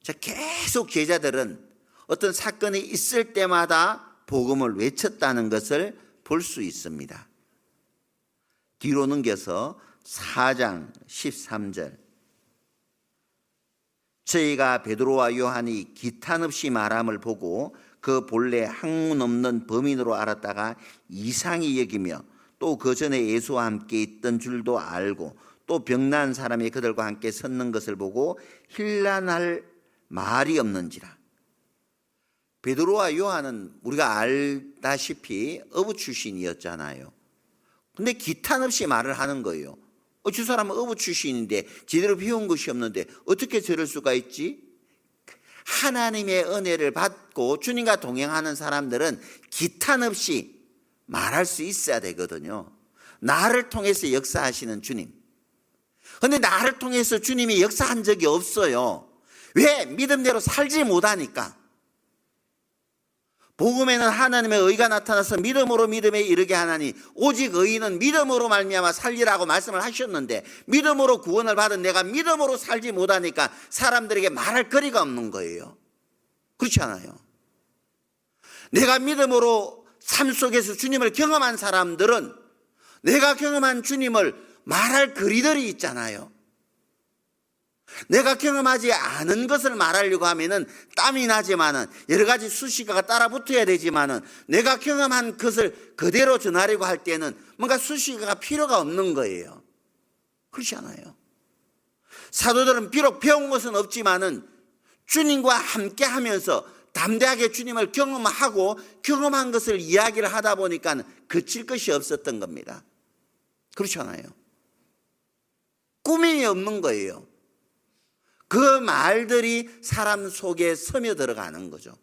자, 계속 제자들은 어떤 사건이 있을 때마다 복음을 외쳤다는 것을 볼 수 있습니다. 뒤로 넘겨서 4장 13절. 저희가 베드로와 요한이 기탄 없이 말함을 보고 그 본래 학문 없는 범인으로 알았다가 이상히 여기며 또 그 전에 예수와 함께 있던 줄도 알고 또 병난 사람이 그들과 함께 섰는 것을 보고 힐난할 말이 없는지라. 베드로와 요한은 우리가 알다시피 어부 출신이었잖아요. 근데 기탄 없이 말을 하는 거예요. 저 사람은 어부 출신인데 제대로 배운 것이 없는데 어떻게 저럴 수가 있지? 하나님의 은혜를 받고 주님과 동행하는 사람들은 기탄 없이 말할 수 있어야 되거든요. 나를 통해서 역사하시는 주님. 그런데 나를 통해서 주님이 역사한 적이 없어요. 왜? 믿음대로 살지 못하니까. 복음에는 하나님의 의가 나타나서 믿음으로 믿음에 이르게 하나니 오직 의인은 믿음으로 말미암아 살리라고 말씀을 하셨는데 믿음으로 구원을 받은 내가 믿음으로 살지 못하니까 사람들에게 말할 거리가 없는 거예요. 그렇지 않아요? 내가 믿음으로 삶 속에서 주님을 경험한 사람들은 내가 경험한 주님을 말할 거리들이 있잖아요. 내가 경험하지 않은 것을 말하려고 하면은 땀이 나지만은 여러 가지 수식어가 따라 붙어야 되지만은 내가 경험한 것을 그대로 전하려고 할 때는 뭔가 수식어가 필요가 없는 거예요. 그렇지 않아요? 사도들은 비록 배운 것은 없지만은 주님과 함께 하면서 담대하게 주님을 경험하고 경험한 것을 이야기를 하다 보니까 그칠 것이 없었던 겁니다. 그렇지 않아요? 꾸밈이 없는 거예요. 그 말들이 사람 속에 스며들어가는 거죠.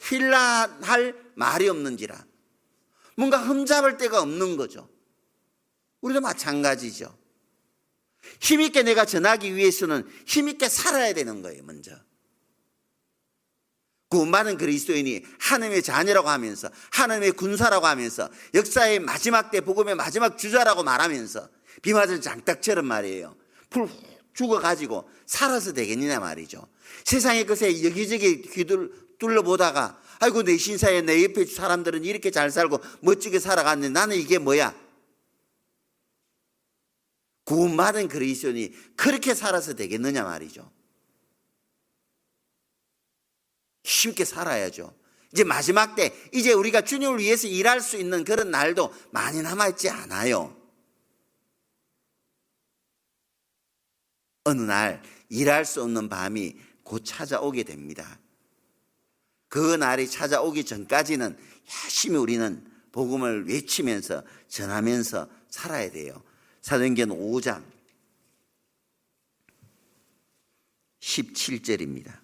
힐난할 말이 없는지라. 뭔가 흠잡을 데가 없는 거죠. 우리도 마찬가지죠. 힘있게 내가 전하기 위해서는 힘있게 살아야 되는 거예요. 먼저 구원받은 그리스도인이 하나님의 자녀라고 하면서 하나님의 군사라고 하면서 역사의 마지막 때 복음의 마지막 주자라고 말하면서 비 맞은 장딱처럼 말이에요. 풀 죽어가지고 살아서 되겠느냐 말이죠. 세상의 것에 여기저기 귀들 둘러보다가 아이고 내 신사에 내 옆에 사람들은 이렇게 잘 살고 멋지게 살아갔는데 나는 이게 뭐야? 구원받은 그리스도인이 그렇게 살아서 되겠느냐 말이죠. 힘있게 살아야죠. 이제 마지막 때 이제 우리가 주님을 위해서 일할 수 있는 그런 날도 많이 남아있지 않아요. 어느 날 일할 수 없는 밤이 곧 찾아오게 됩니다. 그 날이 찾아오기 전까지는 열심히 우리는 복음을 외치면서 전하면서 살아야 돼요. 사도행전 5장 17절입니다.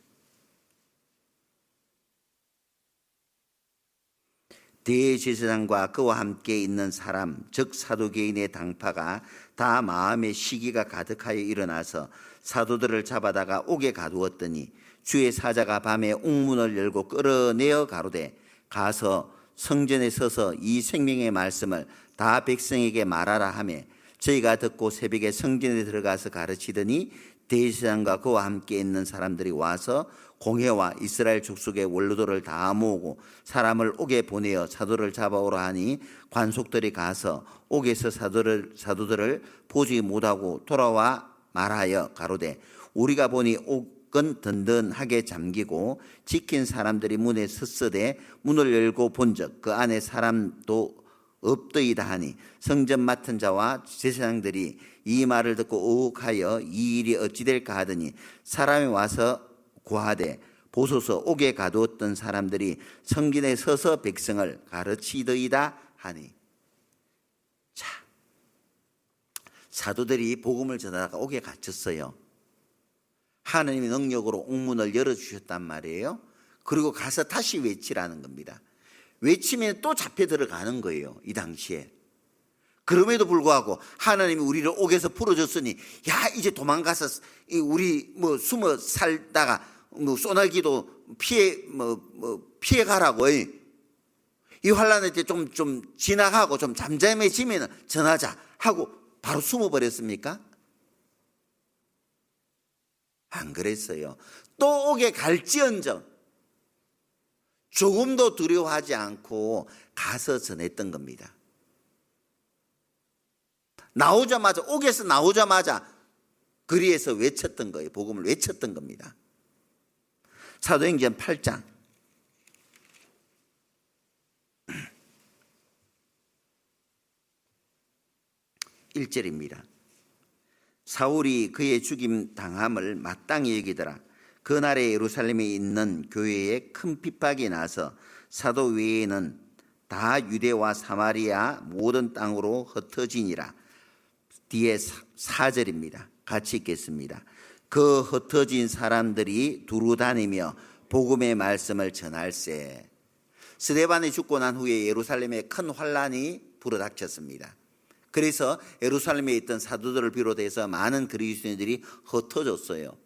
대제사장과 그와 함께 있는 사람 즉 사두개인의 당파가 다 마음의 시기가 가득하여 일어나서 사도들을 잡아다가 옥에 가두었더니 주의 사자가 밤에 옥문을 열고 끌어내어 가로되 가서 성전에 서서 이 생명의 말씀을 다 백성에게 말하라 하며 저희가 듣고 새벽에 성전에 들어가서 가르치더니 대제사장과 그와 함께 있는 사람들이 와서 공회와 이스라엘 족속의 원로들을 다 모으고 사람을 옥에 보내어 사도를 잡아오라 하니 관속들이 가서 옥에서 사도들을 보지 못하고 돌아와 말하여 가로되 우리가 보니 옥은 든든하게 잠기고 지킨 사람들이 문에 섰으되 문을 열고 본즉 그 안에 사람도 없더이다 하니 성전 맡은 자와 제사장들이 이 말을 듣고 오욱하여 이 일이 어찌 될까 하더니 사람이 와서 고하되 보소서 옥에 가두었던 사람들이 성전에 서서 백성을 가르치더이다 하니. 자, 사도들이 복음을 전하다가 옥에 갇혔어요. 하나님의 능력으로 옥문을 열어주셨단 말이에요. 그리고 가서 다시 외치라는 겁니다. 외치면 또 잡혀 들어가는 거예요. 이 당시에. 그럼에도 불구하고 하나님이 우리를 옥에서 풀어줬으니 야 이제 도망가서 우리 숨어 살다가 소나기도 피해 가라고 이 환란의 때 좀 지나가고 좀 잠잠해지면 전하자 하고 바로 숨어 버렸습니까? 안 그랬어요. 또 옥에 갈지언정 조금도 두려워하지 않고 가서 전했던 겁니다. 나오자마자 옥에서 나오자마자 거리에서 외쳤던 거예요. 복음을 외쳤던 겁니다. 사도행전 8장 1절입니다. 사울이 그의 죽임 당함을 마땅히 여기더라. 그날에 예루살렘에 있는 교회에 큰 핍박이 나서 사도 외에는 다 유대와 사마리아 모든 땅으로 흩어지니라. 뒤에 4절입니다. 같이 읽겠습니다. 그 흩어진 사람들이 두루 다니며 복음의 말씀을 전할세. 스데반이 죽고 난 후에 예루살렘에 큰 환란이 불어닥쳤습니다. 그래서 예루살렘에 있던 사도들을 비롯해서 많은 그리스도인들이 흩어졌어요.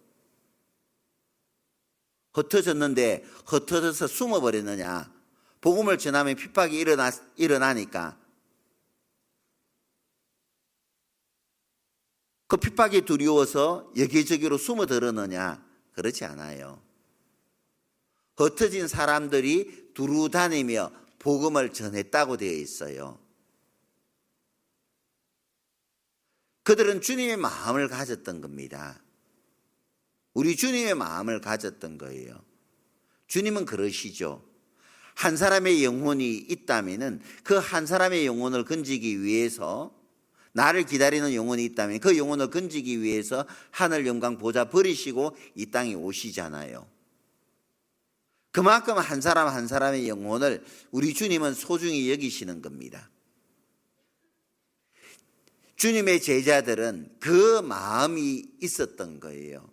흩어졌는데 흩어져서 숨어버렸느냐? 복음을 전하면 핍박이 일어나니까 그 핍박이 두려워서 여기저기로 숨어들었느냐? 그렇지 않아요. 흩어진 사람들이 두루 다니며 복음을 전했다고 되어 있어요. 그들은 주님의 마음을 가졌던 겁니다. 우리 주님의 마음을 가졌던 거예요. 주님은 그러시죠. 한 사람의 영혼이 있다면 그 한 사람의 영혼을 건지기 위해서, 나를 기다리는 영혼이 있다면 그 영혼을 건지기 위해서 하늘 영광 보좌 버리시고 이 땅에 오시잖아요. 그만큼 한 사람 한 사람의 영혼을 우리 주님은 소중히 여기시는 겁니다. 주님의 제자들은 그 마음이 있었던 거예요.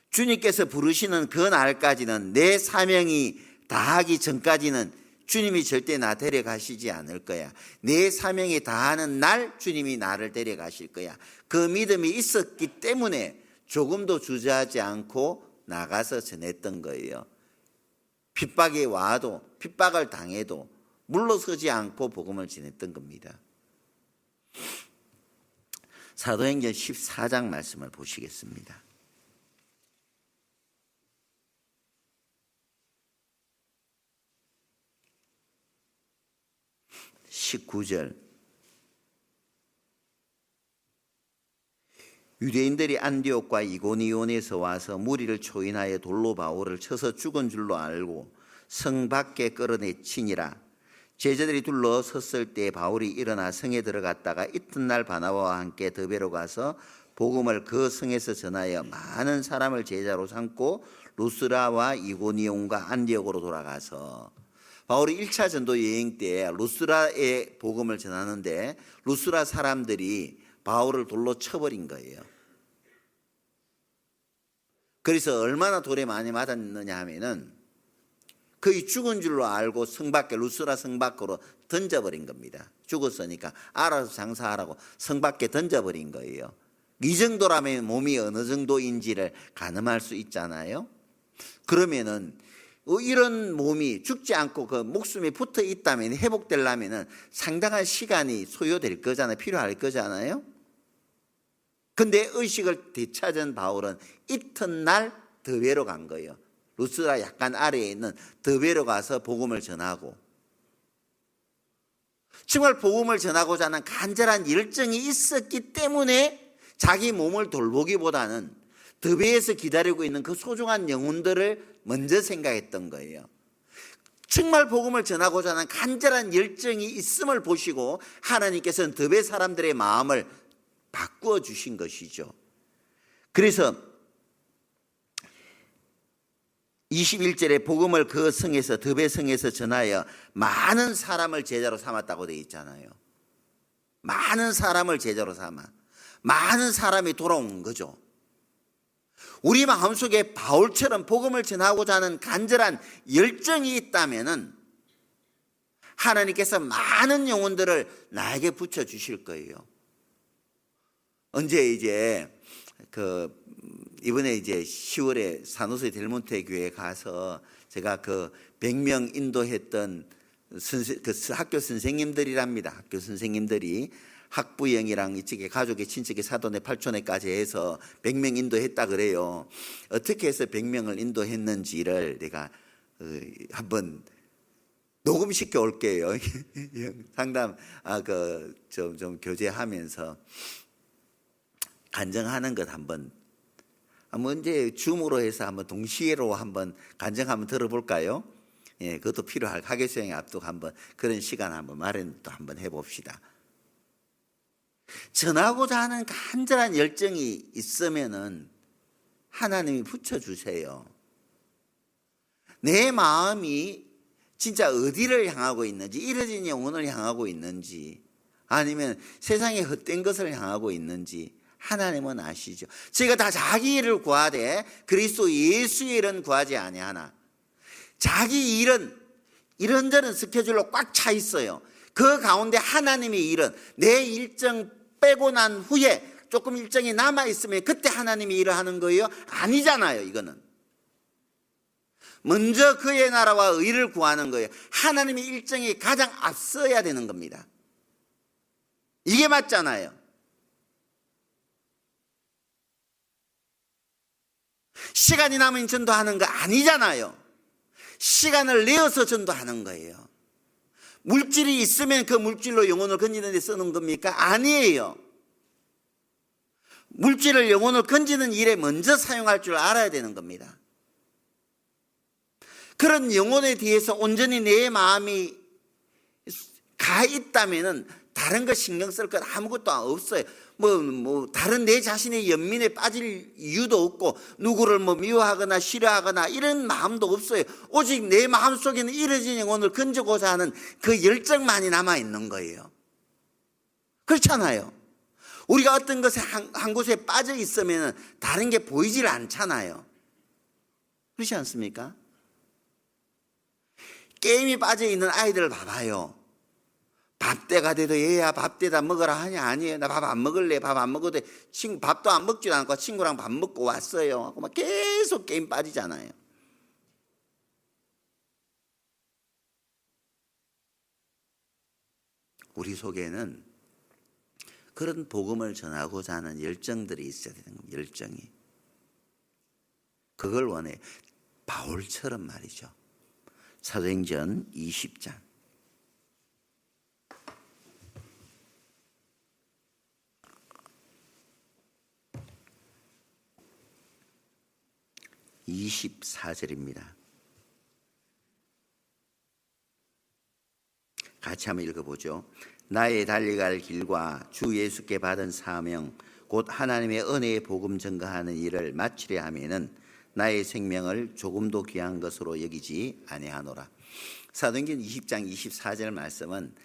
주님께서 부르시는 그 날까지는, 내 사명이 다하기 전까지는 주님이 절대 나 데려가시지 않을 거야. 내 사명이 다하는 날 주님이 나를 데려가실 거야. 그 믿음이 있었기 때문에 조금도 주저하지 않고 나가서 전했던 거예요. 핍박이 와도, 핍박을 당해도 물러서지 않고 복음을 전했던 겁니다. 사도행전 14장 말씀을 보시겠습니다. 19절. 유대인들이 안디옥과 이고니온에서 와서 무리를 초인하여 돌로 바울을 쳐서 죽은 줄로 알고 성 밖에 끌어내치니라. 제자들이 둘러 섰을 때 바울이 일어나 성에 들어갔다가 이튿날 바나바와 함께 더베로 가서 복음을 그 성에서 전하여 많은 사람을 제자로 삼고 루스라와 이고니온과 안디옥으로 돌아가서, 바울이 1차 전도 여행 때 루스라의 복음을 전하는데 루스라 사람들이 바울을 돌로 쳐버린 거예요. 그래서 얼마나 돌에 많이 맞았느냐 하면은 거의 죽은 줄로 알고 성 밖에, 루스라 성 밖으로 던져버린 겁니다. 죽었으니까 알아서 장사하라고 성 밖에 던져버린 거예요. 이 정도라면 몸이 어느 정도인지를 가늠할 수 있잖아요. 그러면은 이런 몸이 죽지 않고 그 목숨이 붙어 있다면, 회복되려면 상당한 시간이 소요될 거잖아요. 필요할 거잖아요. 근데 의식을 되찾은 바울은 이튿날 더베로 간 거예요. 루스라 약간 아래에 있는 더베로 가서 복음을 전하고, 정말 복음을 전하고자 하는 간절한 열정이 있었기 때문에 자기 몸을 돌보기보다는 더베에서 기다리고 있는 그 소중한 영혼들을 먼저 생각했던 거예요. 정말 복음을 전하고자 하는 간절한 열정이 있음을 보시고 하나님께서는 더베 사람들의 마음을 바꾸어 주신 것이죠. 그래서 21절에 복음을 그 성에서, 더베 성에서 전하여 많은 사람을 제자로 삼았다고 되어 있잖아요. 많은 사람을 제자로 삼아 많은 사람이 돌아온 거죠. 우리 마음속에 바울처럼 복음을 전하고자 하는 간절한 열정이 있다면은 하나님께서 많은 영혼들을 나에게 붙여주실 거예요. 언제 이번에 10월에 산호세 델몬테 교회에 가서 제가 그 100명 인도했던 학교 선생님들이랍니다. 학교 선생님들이 학부형이랑 이쪽에 가족의 친척의 사돈의 팔촌에까지 해서 100명 인도했다 그래요. 어떻게 해서 100명을 인도했는지를 내가 한번 녹음시켜 올게요. 상담 좀 교제하면서 간증하는 것 한번 이제 줌으로 해서 한번 동시에로 한번 간증 한번 들어볼까요? 예, 그것도 필요할 학예 수행에 앞두고 한번 그런 시간 한번 마련도 한번 해봅시다. 전하고자 하는 간절한 열정이 있으면은 하나님이 붙여주세요. 내 마음이 진짜 어디를 향하고 있는지, 이뤄진 영혼을 향하고 있는지, 아니면 세상의 헛된 것을 향하고 있는지 하나님은 아시죠. 제가 다 자기 일을 구하되 그리스도 예수의 일은 구하지 아니하나. 자기 일은 이런저런 스케줄로 꽉 차 있어요. 그 가운데 하나님의 일은 내 일정 빼고 난 후에 조금 일정이 남아있으면 그때 하나님이 일을 하는 거예요? 아니잖아요. 이거는 먼저 그의 나라와 의를 구하는 거예요. 하나님의 일정이 가장 앞서야 되는 겁니다. 이게 맞잖아요. 시간이 남으면 전도하는 거 아니잖아요. 시간을 내어서 전도하는 거예요. 물질이 있으면 그 물질로 영혼을 건지는 데 쓰는 겁니까? 아니에요. 물질을 영혼을 건지는 일에 먼저 사용할 줄 알아야 되는 겁니다. 그런 영혼에 대해서 온전히 내 마음이 가 있다면은 다른 거 신경 쓸 것 아무것도 없어요. 다른 내 자신의 연민에 빠질 이유도 없고, 누구를 미워하거나 싫어하거나 이런 마음도 없어요. 오직 내 마음 속에는 이뤄진 영혼을 건지고자 하는 그 열정만이 남아 있는 거예요. 그렇잖아요. 우리가 어떤 것에 한 곳에 빠져 있으면 다른 게 보이질 않잖아요. 그렇지 않습니까? 게임에 빠져 있는 아이들을 봐봐요. 밥때가 돼도 얘야 밥때다 먹으라 하냐? 아니에요. 나 밥 안 먹을래. 밥 안 먹어도 돼. 밥도 안 먹지도 않고 친구랑 밥 먹고 왔어요 하고 막 계속 게임 빠지잖아요. 우리 속에는 그런 복음을 전하고자 하는 열정들이 있어야 되는 겁니다. 열정이. 그걸 원해요. 바울처럼 말이죠. 사도행전 20장 24절입니다. 같이 한번 읽어보죠. 나의 달려갈 길과 주 예수께 받은 사명 곧 하나님의 은혜의 복음 전가하는 일을 마치려 하면은 나의 생명을 조금도 귀한 것으로 여기지 아니하노라. 사도행전 20장 24절 말씀은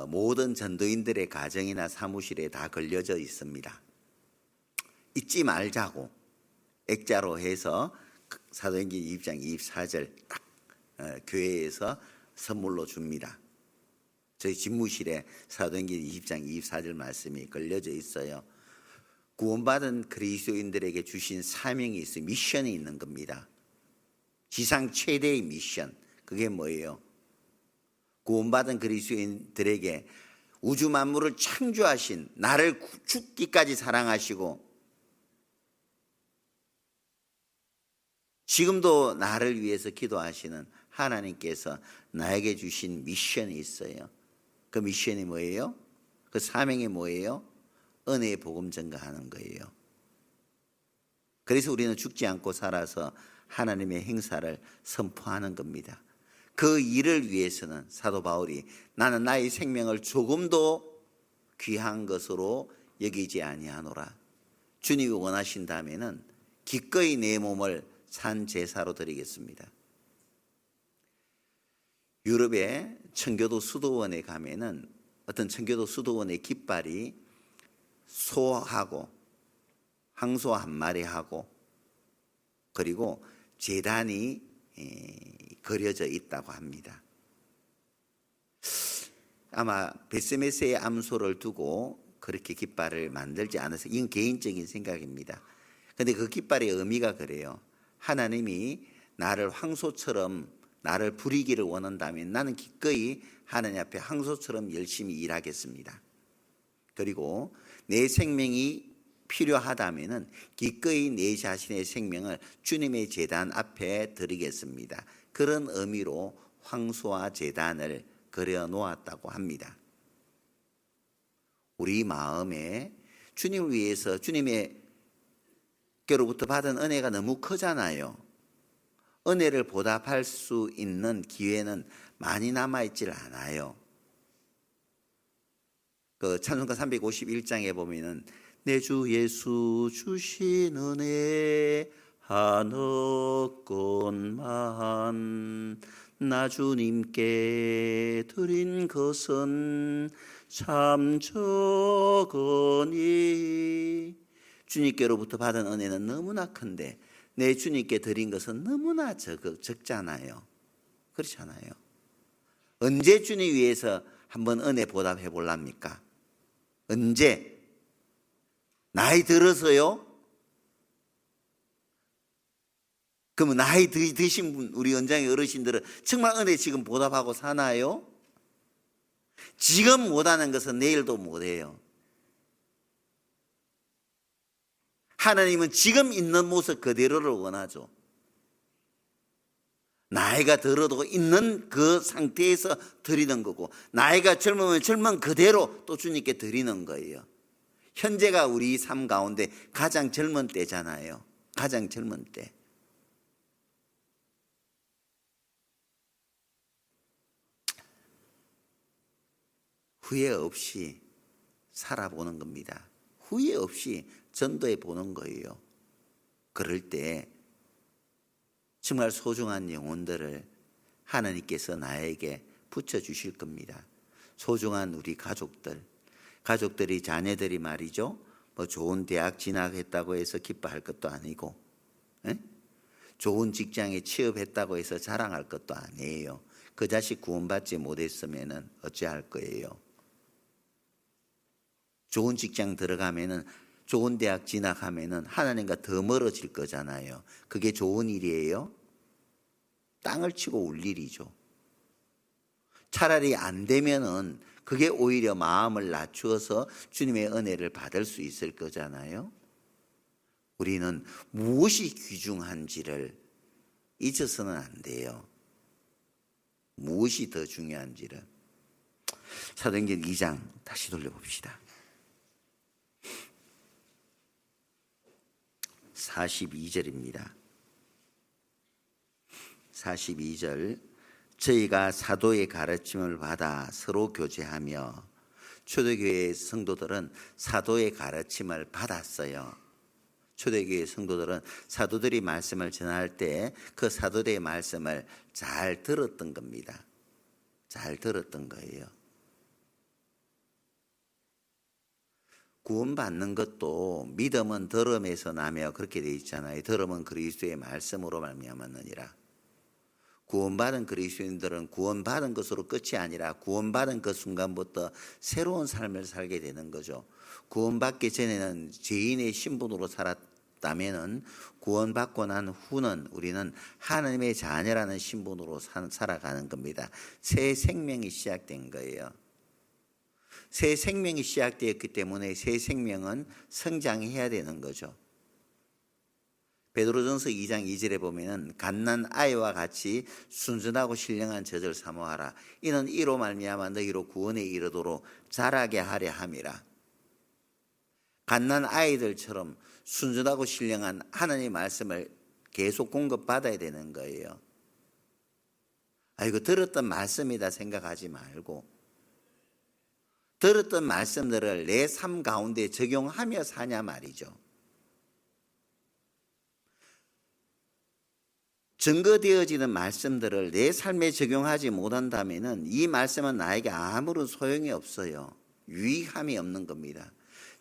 모든 전도인들의 가정이나 사무실에 다 걸려져 있습니다. 잊지 말자고 액자로 해서 사도행전 20장 24절 딱 교회에서 선물로 줍니다. 저희 집무실에 사도행전 20장 24절 말씀이 걸려져 있어요. 구원받은 그리스도인들에게 주신 사명이 있어요. 미션이 있는 겁니다. 지상 최대의 미션, 그게 뭐예요? 구원받은 그리스도인들에게 우주 만물을 창조하신, 나를 죽기까지 사랑하시고 지금도 나를 위해서 기도하시는 하나님께서 나에게 주신 미션이 있어요. 그 미션이 뭐예요? 그 사명이 뭐예요? 은혜의 복음 전가하는 거예요. 그래서 우리는 죽지 않고 살아서 하나님의 행사를 선포하는 겁니다. 그 일을 위해서는 사도 바울이 나는 나의 생명을 조금도 귀한 것으로 여기지 아니하노라. 주님이 원하신다면은 기꺼이 내 몸을 산 제사로 드리겠습니다. 유럽의 청교도 수도원에 가면은 어떤 청교도 수도원의 깃발이 소하고 황소 한 마리하고 그리고 제단이 그려져 있다고 합니다. 아마 베스메스의 암소를 두고 그렇게 깃발을 만들지 않아서 이건 개인적인 생각입니다. 그런데 그 깃발의 의미가 그래요. 하나님이 나를 황소처럼 나를 부리기를 원한다면 나는 기꺼이 하나님 앞에 황소처럼 열심히 일하겠습니다. 그리고 내 생명이 필요하다면 기꺼이 내 자신의 생명을 주님의 제단 앞에 드리겠습니다. 그런 의미로 황소와 제단을 그려 놓았다고 합니다. 우리 마음에 주님을 위해서 주님께로부터 받은 은혜가 너무 크잖아요. 은혜를 보답할 수 있는 기회는 많이 남아있질 않아요. 그 찬송가 351장에 보면은 내 주 예수 주신 은혜 하늘것만 나 주님께 드린 것은 참 적으니 주님께로부터 받은 은혜는 너무나 큰데 내 주님께 드린 것은 너무나 적잖아요. 그렇잖아요. 언제 주님 위해서 한번 은혜 보답해 볼랍니까? 언제? 나이 들어서요? 그러면 나이 드신 분, 우리 연장의 어르신들은 정말 은혜 지금 보답하고 사나요? 지금 못하는 것은 내일도 못해요. 하나님은 지금 있는 모습 그대로를 원하죠. 나이가 들어도 있는 그 상태에서 드리는 거고, 나이가 젊으면 젊은 그대로 또 주님께 드리는 거예요. 현재가 우리 삶 가운데 가장 젊은 때잖아요. 가장 젊은 때. 후회 없이 살아보는 겁니다. 후회 없이 전도해 보는 거예요. 그럴 때 정말 소중한 영혼들을 하나님께서 나에게 붙여주실 겁니다. 소중한 우리 가족들이 자녀들이 말이죠. 뭐 좋은 대학 진학했다고 해서 기뻐할 것도 아니고, 좋은 직장에 취업했다고 해서 자랑할 것도 아니에요. 그 자식 구원받지 못했으면 어찌할 거예요? 좋은 직장 들어가면은, 좋은 대학 진학하면은 하나님과 더 멀어질 거잖아요. 그게 좋은 일이에요? 땅을 치고 울 일이죠. 차라리 안 되면은 그게 오히려 마음을 낮추어서 주님의 은혜를 받을 수 있을 거잖아요. 우리는 무엇이 귀중한지를 잊어서는 안 돼요. 무엇이 더 중요한지를. 사도행전 2장 다시 돌려봅시다. 42절입니다. 42절 저희가 사도의 가르침을 받아 서로 교제하며 초대교회의 성도들은 사도의 가르침을 받았어요. 초대교회 성도들은 사도들이 말씀을 전할 때 그 사도들의 말씀을 잘 들었던 겁니다. 잘 들었던 거예요. 구원받는 것도 믿음은 들음에서 나며 그렇게 돼 있잖아요. 들음은 그리스도의 말씀으로 말미암았느니라. 구원받은 그리스도인들은 구원받은 것으로 끝이 아니라 구원받은 그 순간부터 새로운 삶을 살게 되는 거죠. 구원받기 전에는 죄인의 신분으로 없다면은 구원받고 난 후는 우리는 하나님의 자녀라는 신분으로 살아가는 겁니다. 새 생명이 시작된 거예요. 새 생명이 시작되었기 때문에 새 생명은 성장해야 되는 거죠. 베드로전서 2장 2절에 보면은 갓난 아이와 같이 순전하고 신령한 젖을 사모하라. 이는 이로 말미암아 너희로 구원에 이르도록 자라게 하려 함이라. 갓난 아이들처럼 순전하고 신령한 하나님의 말씀을 계속 공급받아야 되는 거예요. 이거 들었던 말씀이다 생각하지 말고 들었던 말씀들을 내 삶 가운데 적용하며 사냐 말이죠. 증거되어지는 말씀들을 내 삶에 적용하지 못한다면 이 말씀은 나에게 아무런 소용이 없어요. 유익함이 없는 겁니다.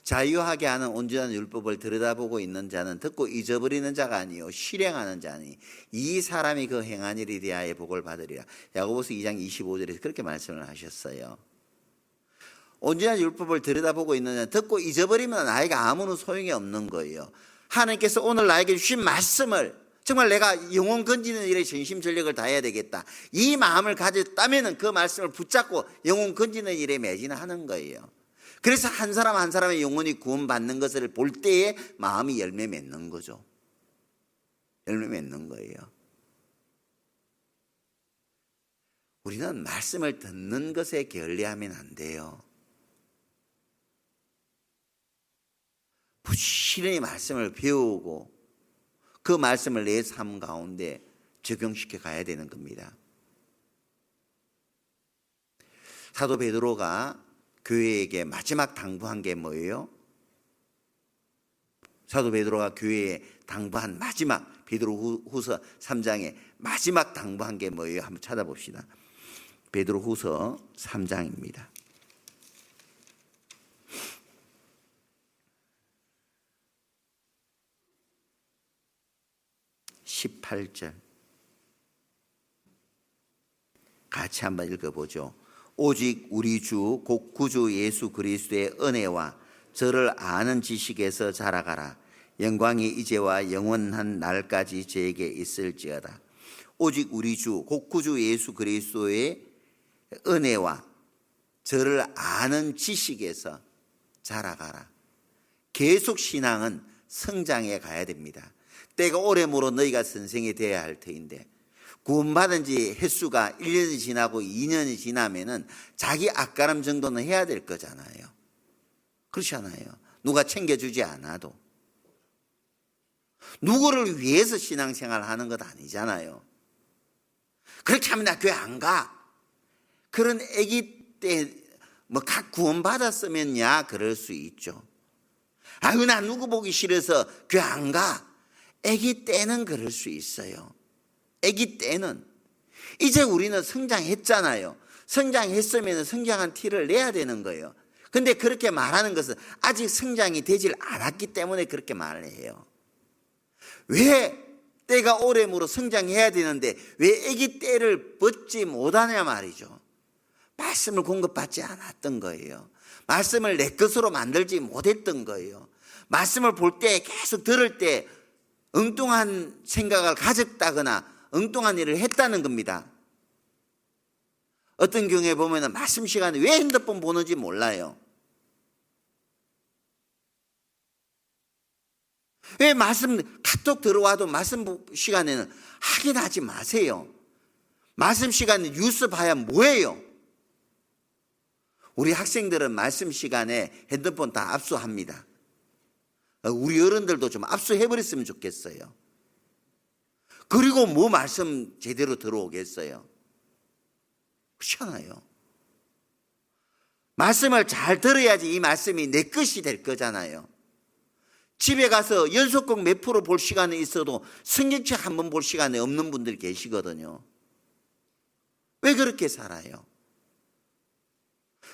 자유하게 하는 온전한 율법을 들여다보고 있는 자는 듣고 잊어버리는 자가 아니요 실행하는 자니 이 사람이 그 행한 일에 대하여 복을 받으리라. 야고보서 2장 25절에서 그렇게 말씀을 하셨어요. 온전한 율법을 들여다보고 있는 자는 듣고 잊어버리면 나에게 아무런 소용이 없는 거예요. 하나님께서 오늘 나에게 주신 말씀을 정말 내가 영혼 건지는 일에 전심전력을 다해야 되겠다. 이 마음을 가졌다면 그 말씀을 붙잡고 영혼 건지는 일에 매진하는 거예요. 그래서 한 사람 한 사람의 영혼이 구원받는 것을 볼 때에 마음이 열매 맺는 거죠. 열매 맺는 거예요. 우리는 말씀을 듣는 것에 게을리하면 안 돼요. 부지런히 말씀을 배우고 그 말씀을 내 삶 가운데 적용시켜 가야 되는 겁니다. 사도 베드로가 교회에게 마지막 당부한 게 뭐예요? 사도 베드로가 교회에 당부한 마지막 베드로후서 3장에 마지막 당부한 게 뭐예요? 한번 찾아봅시다. 베드로후서 3장입니다. 18절 같이 한번 읽어보죠. 오직 우리 주 곧 구주 예수 그리스도의 은혜와 저를 아는 지식에서 자라가라. 영광이 이제와 영원한 날까지 저에게 있을지어다. 오직 우리 주 곧 구주 예수 그리스도의 은혜와 저를 아는 지식에서 자라가라. 계속 신앙은 성장해 가야 됩니다. 때가 오래므로 너희가 선생이 되어야 할 터인데 구원받은 지 횟수가 1년이 지나고 2년이 지나면은 자기 앞가름 정도는 해야 될 거잖아요. 그렇지 않아요? 누가 챙겨주지 않아도. 누구를 위해서 신앙생활을 하는 것 아니잖아요. 그렇게 하면 나 교회 안 가. 그런 아기 때 뭐 각 구원받았으면야 그럴 수 있죠. 아유 나 누구 보기 싫어서 교회 안 가. 아기 때는 그럴 수 있어요. 아기 때는. 이제 우리는 성장했잖아요. 성장했으면 성장한 티를 내야 되는 거예요. 근데 그렇게 말하는 것은 아직 성장이 되질 않았기 때문에 그렇게 말을 해요. 왜 때가 오래므로 성장해야 되는데 왜 아기 때를 벗지 못하냐 말이죠. 말씀을 공급받지 않았던 거예요. 말씀을 내 것으로 만들지 못했던 거예요. 말씀을 볼 때 계속 들을 때 엉뚱한 생각을 가졌다거나 엉뚱한 일을 했다는 겁니다. 어떤 경우에 보면 말씀 시간에 왜 핸드폰 보는지 몰라요. 왜 말씀 카톡 들어와도 말씀 시간에는 확인하지 마세요. 말씀 시간에 뉴스 봐야 뭐예요? 우리 학생들은 말씀 시간에 핸드폰 다 압수합니다. 우리 어른들도 좀 압수해버렸으면 좋겠어요. 그리고 뭐 말씀 제대로 들어오겠어요? 그렇잖아요. 말씀을 잘 들어야지 이 말씀이 내 것이 될 거잖아요. 집에 가서 연속극 몇 프로 볼 시간이 있어도 성경책 한 번 볼 시간이 없는 분들이 계시거든요. 왜 그렇게 살아요?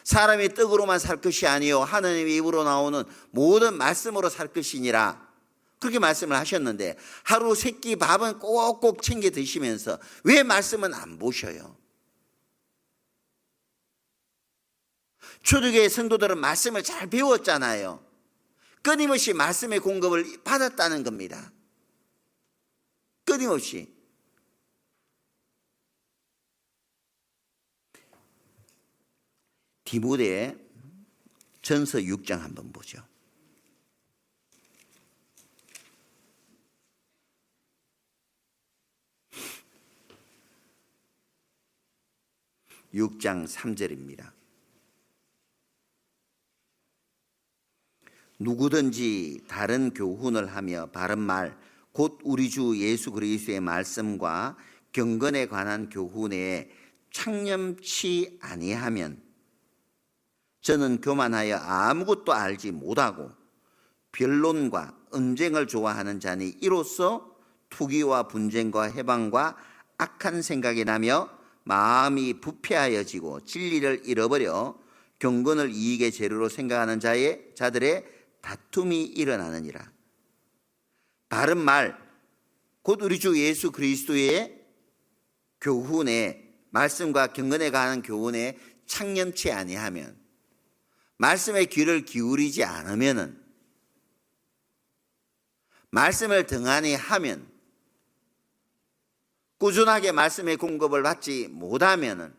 사람이 떡으로만 살 것이 아니요 하나님의 입으로 나오는 모든 말씀으로 살 것이니라 그렇게 말씀을 하셨는데 하루 세 끼 밥은 꼭꼭 챙겨 드시면서 왜 말씀은 안 보셔요? 초대교회 성도들은 말씀을 잘 배웠잖아요. 끊임없이 말씀의 공급을 받았다는 겁니다. 끊임없이. 디모데 전서 6장 한번 보죠. 6장 3절입니다. 누구든지 다른 교훈을 하며 바른 말 곧 우리 주 예수 그리스도의 말씀과 경건에 관한 교훈에 창념치 아니하면 저는 교만하여 아무것도 알지 못하고 변론과 언쟁을 좋아하는 자니 이로써 투기와 분쟁과 해방과 악한 생각이 나며 마음이 부패하여지고 진리를 잃어버려 경건을 이익의 재료로 생각하는 자들의 다툼이 일어나느니라. 바른 말 곧 우리 주 예수 그리스도의 교훈에 말씀과 경건에 관한 교훈에 창념치 아니하면, 말씀의 귀를 기울이지 않으면은, 말씀을 등한히 하면, 꾸준하게 말씀의 공급을 받지 못하면은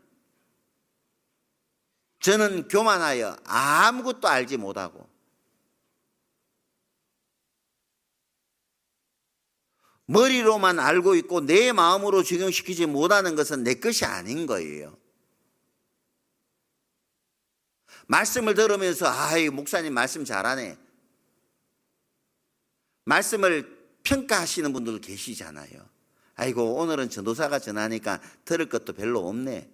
저는 교만하여 아무것도 알지 못하고 머리로만 알고 있고 내 마음으로 적용시키지 못하는 것은 내 것이 아닌 거예요. 말씀을 들으면서 아이 목사님 말씀 잘하네, 말씀을 평가하시는 분들 계시잖아요. 아이고 오늘은 전도사가 전하니까 들을 것도 별로 없네.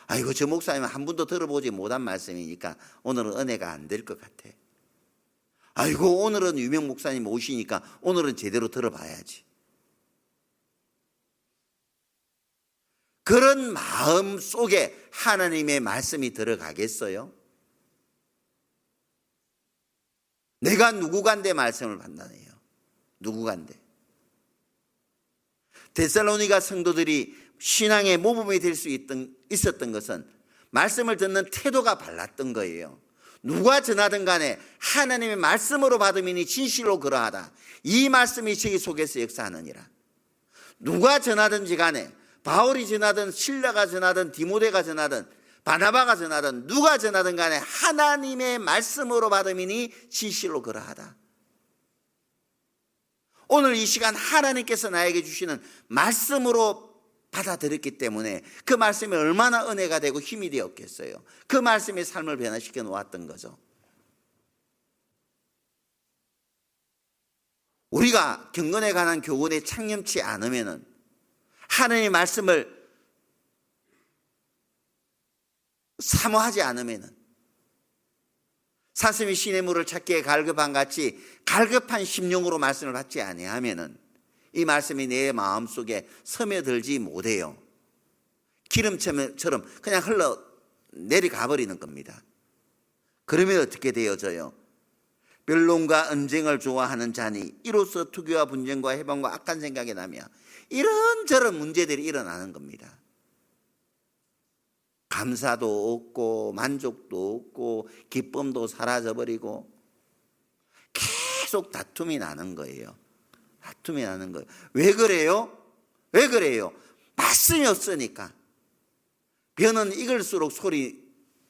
아이고 저 목사님은 한 번도 들어보지 못한 말씀이니까 오늘은 은혜가 안 될 것 같아. 아이고 오늘은 유명 목사님 오시니까 오늘은 제대로 들어봐야지. 그런 마음 속에 하나님의 말씀이 들어가겠어요? 내가 누구간데 말씀을 판단해요. 누구간데. 데살로니가 성도들이 신앙의 모범이 될 수 있었던 것은 말씀을 듣는 태도가 발랐던 거예요. 누가 전하든 간에 하나님의 말씀으로 받음이니 진실로 그러하다. 이 말씀이 저희 속에서 역사하느니라. 누가 전하든지 간에 바울이 전하든 실라가 전하든 디모데가 전하든 바나바가 전하든 누가 전하든 간에 하나님의 말씀으로 받음이니 진실로 그러하다. 오늘 이 시간 하나님께서 나에게 주시는 말씀으로 받아들였기 때문에 그 말씀이 얼마나 은혜가 되고 힘이 되었겠어요. 그 말씀이 삶을 변화시켜 놓았던 거죠. 우리가 경건에 관한 교훈에 창념치 않으면은, 하나님의 말씀을 사모하지 않으면은, 사슴이 시냇 물을 찾기에 갈급한 같이 갈급한 심령으로 말씀을 받지 아니하면은 이 말씀이 내 마음속에 스며들지 못해요. 기름처럼 그냥 흘러 내려가 버리는 겁니다. 그러면 어떻게 되어져요? 변론과 언쟁을 좋아하는 자니 이로써 투기와 분쟁과 해방과 악한 생각이 나며 이런저런 문제들이 일어나는 겁니다. 감사도 없고 만족도 없고 기쁨도 사라져버리고 계속 다툼이 나는 거예요. 다툼이 나는 거예요. 왜 그래요? 왜 그래요? 말씀이 없으니까. 변은 익을수록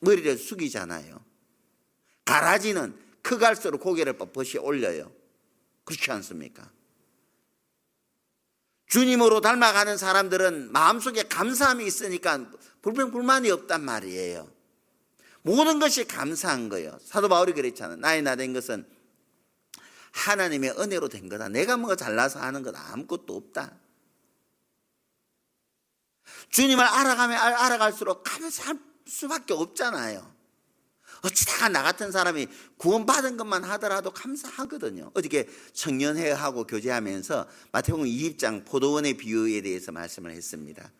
머리를 숙이잖아요. 가라지는 커갈수록 고개를 뻣뻣이 올려요. 그렇지 않습니까? 주님으로 닮아가는 사람들은 마음속에 감사함이 있으니까 불평불만이 없단 말이에요. 모든 것이 감사한 거예요. 사도 바울이 그랬잖아요. 나의 나 된 것은 하나님의 은혜로 된 거다. 내가 뭐가 잘나서 하는 건 아무것도 없다. 주님을 알아가면 알아갈수록 감사할 수밖에 없잖아요. 어찌다가 나 같은 사람이 구원받은 것만 하더라도 감사하거든요. 어저께 청년회하고 교제하면서 마태복음 20장 포도원의 비유에 대해서 말씀을 했습니다.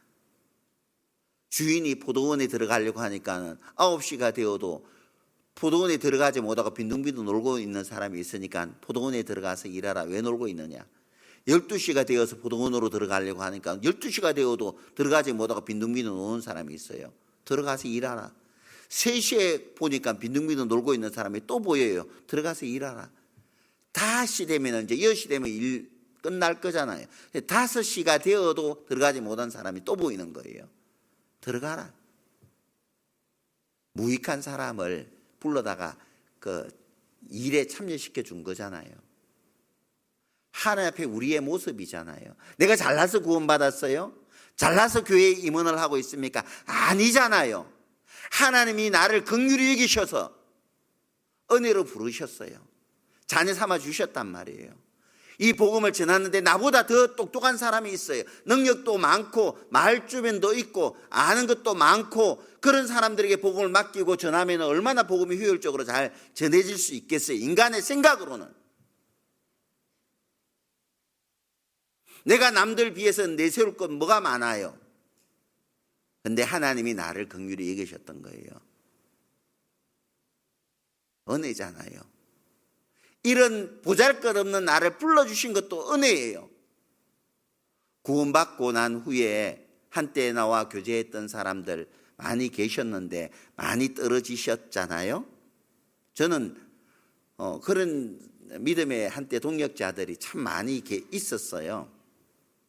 주인이 포도원에 들어가려고 하니까는 9시가 되어도 포도원에 들어가지 못하고 빈둥빈둥 놀고 있는 사람이 있으니까 포도원에 들어가서 일하라. 왜 놀고 있느냐? 12시가 되어서 포도원으로 들어가려고 하니까 12시가 되어도 들어가지 못하고 빈둥빈둥 노는 사람이 있어요. 들어가서 일하라. 3시에 보니까 빈둥빈둥 놀고 있는 사람이 또 보여요. 들어가서 일하라. 5시 되면 이제 10시 되면 일 끝날 거잖아요. 5시가 되어도 들어가지 못한 사람이 또 보이는 거예요. 들어가라. 무익한 사람을 불러다가 그 일에 참여시켜 준 거잖아요. 하나님 앞에 우리의 모습이잖아요. 내가 잘나서 구원받았어요? 잘나서 교회에 임원을 하고 있습니까? 아니잖아요. 하나님이 나를 긍휼히 여기셔서 은혜로 부르셨어요. 자녀 삼아 주셨단 말이에요. 이 복음을 전하는데 나보다 더 똑똑한 사람이 있어요. 능력도 많고 말주변도 있고 아는 것도 많고 그런 사람들에게 복음을 맡기고 전하면 얼마나 복음이 효율적으로 잘 전해질 수 있겠어요. 인간의 생각으로는. 내가 남들 비해서 내세울 건 뭐가 많아요. 근데 하나님이 나를 긍휼히 여기셨던 거예요. 은혜잖아요. 이런 보잘것없는 나를 불러주신 것도 은혜예요. 구원받고 난 후에 한때 나와 교제했던 사람들 많이 계셨는데 많이 떨어지셨잖아요. 저는 그런 믿음의 한때 동역자들이 참 많이 있었어요.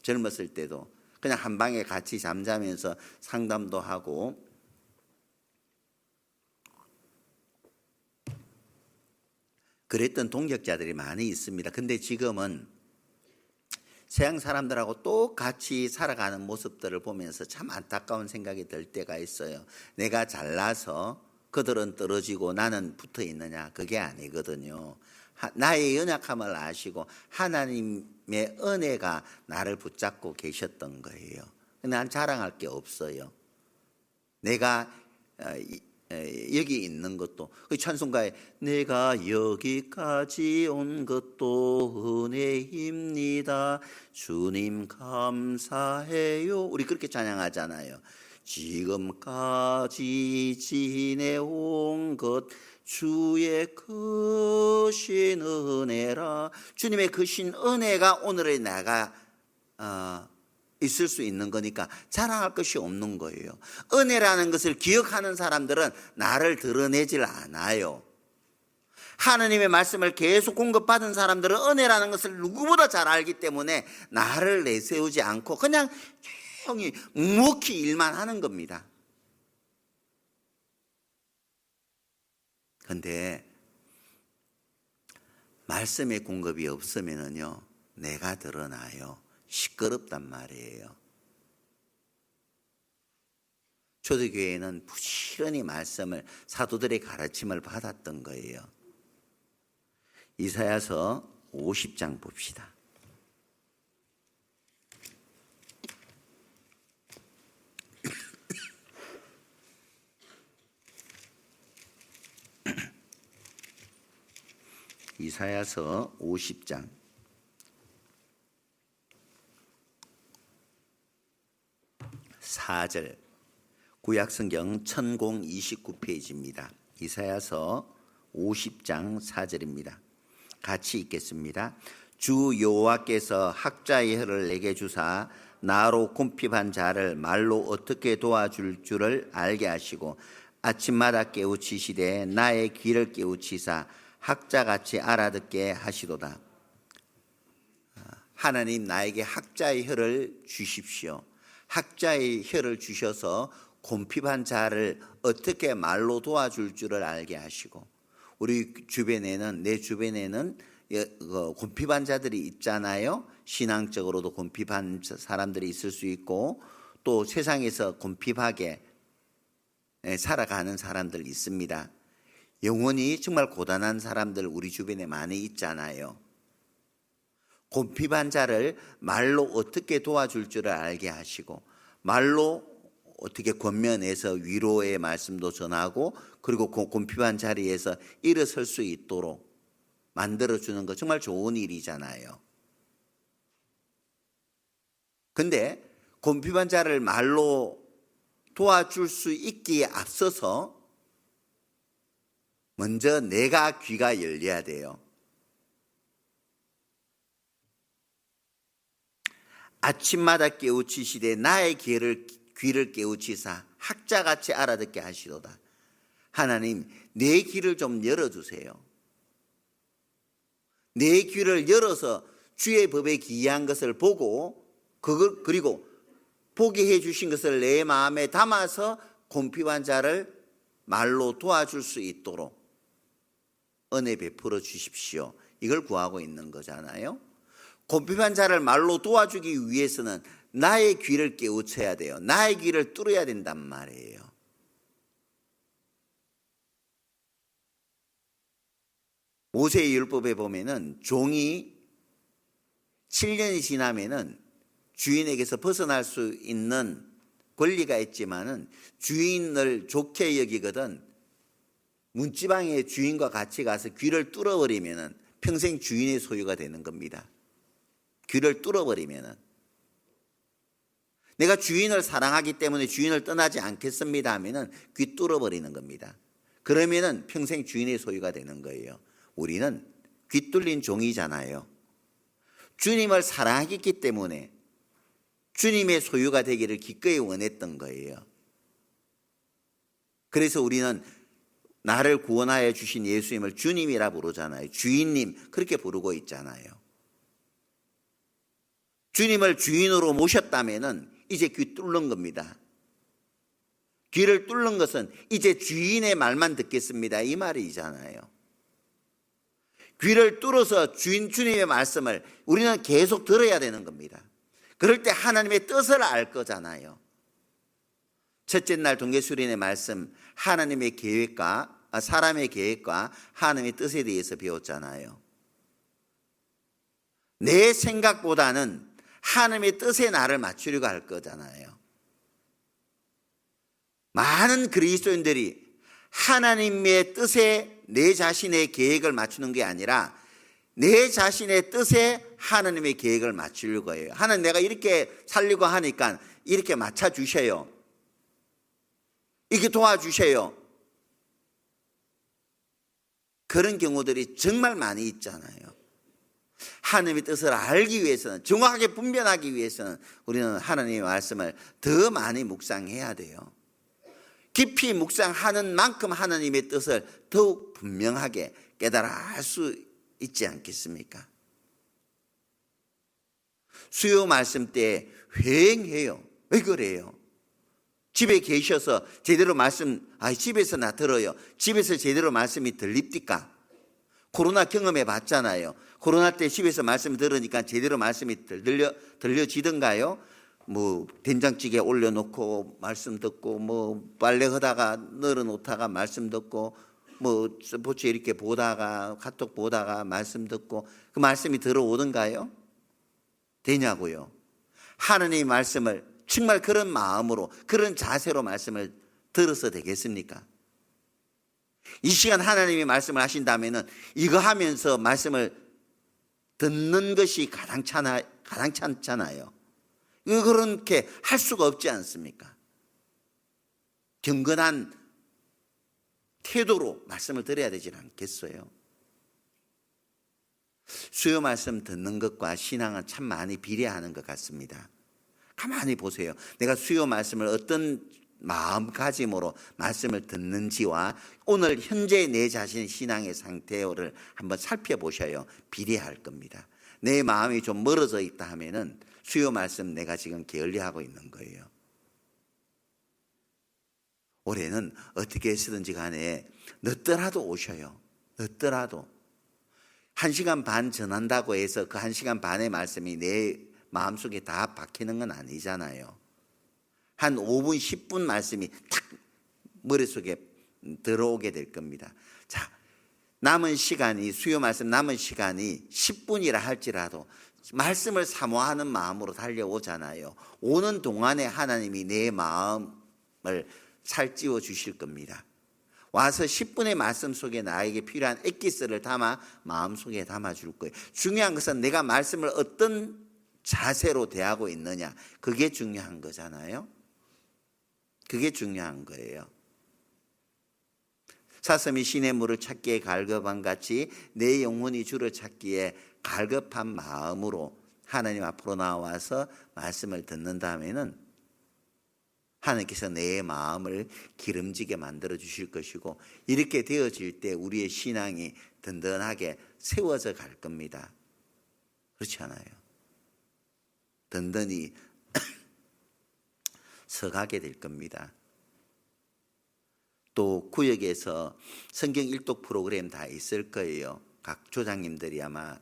젊었을 때도 그냥 한 방에 같이 잠자면서 상담도 하고 그랬던 동역자들이 많이 있습니다. 근데 지금은 서양 사람들하고 똑같이 살아가는 모습들을 보면서 참 안타까운 생각이 들 때가 있어요. 내가 잘나서 그들은 떨어지고 나는 붙어 있느냐? 그게 아니거든요. 나의 연약함을 아시고 하나님의 은혜가 나를 붙잡고 계셨던 거예요. 난 자랑할 게 없어요. 내가 여기 있는 것도 그 찬송가에 내가 여기까지 온 것도 은혜입니다. 주님 감사해요. 우리 그렇게 찬양하잖아요. 지금까지 지내온 것 주의 크신 은혜라. 주님의 크신 은혜가 오늘의 내가 있을 수 있는 거니까 자랑할 것이 없는 거예요. 은혜라는 것을 기억하는 사람들은 나를 드러내질 않아요. 하느님의 말씀을 계속 공급받은 사람들은 은혜라는 것을 누구보다 잘 알기 때문에 나를 내세우지 않고 그냥 조용히 묵묵히 일만 하는 겁니다. 그런데 말씀의 공급이 없으면요 내가 드러나요. 시끄럽단 말이에요. 초대교회는 부지런히 말씀을 사도들의 가르침을 받았던 거예요. 이사야서 50장 봅시다. 이사야서 50장 4절 구약성경 1029페이지입니다. 이사야서 50장 4절입니다. 같이 읽겠습니다. 주 여호와께서 학자의 혀를 내게 주사 나로 궁핍한 자를 말로 어떻게 도와줄 줄을 알게 하시고 아침마다 깨우치시되 나의 귀를 깨우치사 학자같이 알아듣게 하시도다. 하나님 나에게 학자의 혀를 주십시오. 학자의 혀를 주셔서 곤핍한 자를 어떻게 말로 도와줄 줄을 알게 하시고 우리 주변에는 내 주변에는 곤핍한 자들이 있잖아요. 신앙적으로도 곤핍한 사람들이 있을 수 있고 또 세상에서 곤핍하게 살아가는 사람들 있습니다. 영혼이 정말 고단한 사람들 우리 주변에 많이 있잖아요. 곤핍한 자를 말로 어떻게 도와줄 줄을 알게 하시고 말로 어떻게 권면해서 위로의 말씀도 전하고 그리고 곤핍한 자리에서 일어설 수 있도록 만들어주는 거 정말 좋은 일이잖아요. 근데 곤핍한 자를 말로 도와줄 수 있기에 앞서서 먼저 내가 귀가 열려야 돼요. 아침마다 깨우치시되 나의 귀를 깨우치사 학자같이 알아듣게 하시도다. 하나님, 내 귀를 좀 열어주세요. 내 귀를 열어서 주의 법에 기이한 것을 보고 그리고 보게 해주신 것을 내 마음에 담아서 곤핍한 자를 말로 도와줄 수 있도록 은혜 베풀어 주십시오. 이걸 구하고 있는 거잖아요. 곤핍한 자를 말로 도와주기 위해서는 나의 귀를 깨우쳐야 돼요. 나의 귀를 뚫어야 된단 말이에요. 모세의 율법에 보면은 종이 7년이 지나면은 주인에게서 벗어날 수 있는 권리가 있지만은 주인을 좋게 여기거든 문지방의 주인과 같이 가서 귀를 뚫어버리면은 평생 주인의 소유가 되는 겁니다. 귀를 뚫어버리면은 내가 주인을 사랑하기 때문에 주인을 떠나지 않겠습니다 하면은 귀 뚫어버리는 겁니다. 그러면은 평생 주인의 소유가 되는 거예요. 우리는 귀 뚫린 종이잖아요. 주님을 사랑하기 때문에 주님의 소유가 되기를 기꺼이 원했던 거예요. 그래서 우리는 나를 구원하여 주신 예수님을 주님이라 부르잖아요. 주인님 그렇게 부르고 있잖아요. 주님을 주인으로 모셨다면은 이제 귀 뚫는 겁니다. 귀를 뚫는 것은 이제 주인의 말만 듣겠습니다 이 말이잖아요. 귀를 뚫어서 주님의 말씀을 우리는 계속 들어야 되는 겁니다. 그럴 때 하나님의 뜻을 알 거잖아요. 첫째 날 동계수련의 말씀 하나님의 계획과 사람의 계획과 하나님의 뜻에 대해서 배웠잖아요. 내 생각보다는 하나님의 뜻에 나를 맞추려고 할 거잖아요. 많은 그리스도인들이 하나님의 뜻에 내 자신의 계획을 맞추는 게 아니라 내 자신의 뜻에 하나님의 계획을 맞추려고 해요. 하나님 내가 이렇게 살려고 하니까 이렇게 맞춰주셔요. 이렇게 도와주셔요. 그런 경우들이 정말 많이 있잖아요. 하나님의 뜻을 알기 위해서는 정확하게 분별하기 위해서는 우리는 하나님의 말씀을 더 많이 묵상해야 돼요. 깊이 묵상하는 만큼 하나님의 뜻을 더욱 분명하게 깨달아 알 수 있지 않겠습니까? 수요 말씀 때 회행해요. 왜 그래요? 집에 계셔서 제대로 말씀, 집에서 나 들어요. 집에서 제대로 말씀이 들립니까? 코로나 경험해 봤잖아요. 코로나 때 집에서 말씀 들으니까 제대로 말씀이 들려지던가요? 뭐 된장찌개 올려놓고 말씀 듣고 뭐 빨래 하다가 널어놓다가 말씀 듣고 뭐 스포츠 이렇게 보다가 카톡 보다가 말씀 듣고 그 말씀이 들어오던가요? 되냐고요? 하나님의 말씀을 정말 그런 마음으로 그런 자세로 말씀을 들어서 되겠습니까? 이 시간 하나님이 말씀을 하신다면은 이거 하면서 말씀을 듣는 것이 가장 찬잖아요. 그렇게 할 수가 없지 않습니까? 경건한 태도로 말씀을 드려야 되지 않겠어요? 수요 말씀 듣는 것과 신앙은 참 많이 비례하는 것 같습니다. 가만히 보세요. 내가 수요 말씀을 어떤 마음가짐으로 말씀을 듣는지와 오늘 현재 내 자신의 신앙의 상태를 한번 살펴보셔요. 비례할 겁니다. 내 마음이 좀 멀어져 있다 하면은 수요 말씀 내가 지금 게을리하고 있는 거예요. 올해는 어떻게 해서든지 간에 늦더라도 오셔요. 늦더라도 1시간 반 전한다고 해서 그 1시간 반의 말씀이 내 마음속에 다 박히는 건 아니잖아요. 한 5분 10분 말씀이 탁 머릿속에 들어오게 될 겁니다. 자, 남은 시간이 수요 말씀 남은 시간이 10분이라 할지라도 말씀을 사모하는 마음으로 달려오잖아요. 오는 동안에 하나님이 내 마음을 살찌워 주실 겁니다. 와서 10분의 말씀 속에 나에게 필요한 엑기스를 담아 마음속에 담아줄 거예요. 중요한 것은 내가 말씀을 어떤 자세로 대하고 있느냐, 그게 중요한 거잖아요. 그게 중요한 거예요. 사슴이 시냇물을 찾기에 갈급한 같이 내 영혼이 주를 찾기에 갈급한 마음으로 하나님 앞으로 나와서 말씀을 듣는다면은 하나님께서 내 마음을 기름지게 만들어 주실 것이고, 이렇게 되어질 때 우리의 신앙이 든든하게 세워져 갈 겁니다. 그렇지 않아요? 든든히 서가게 될 겁니다. 또 구역에서 성경 일독 프로그램 다 있을 거예요. 각 조장님들이 아마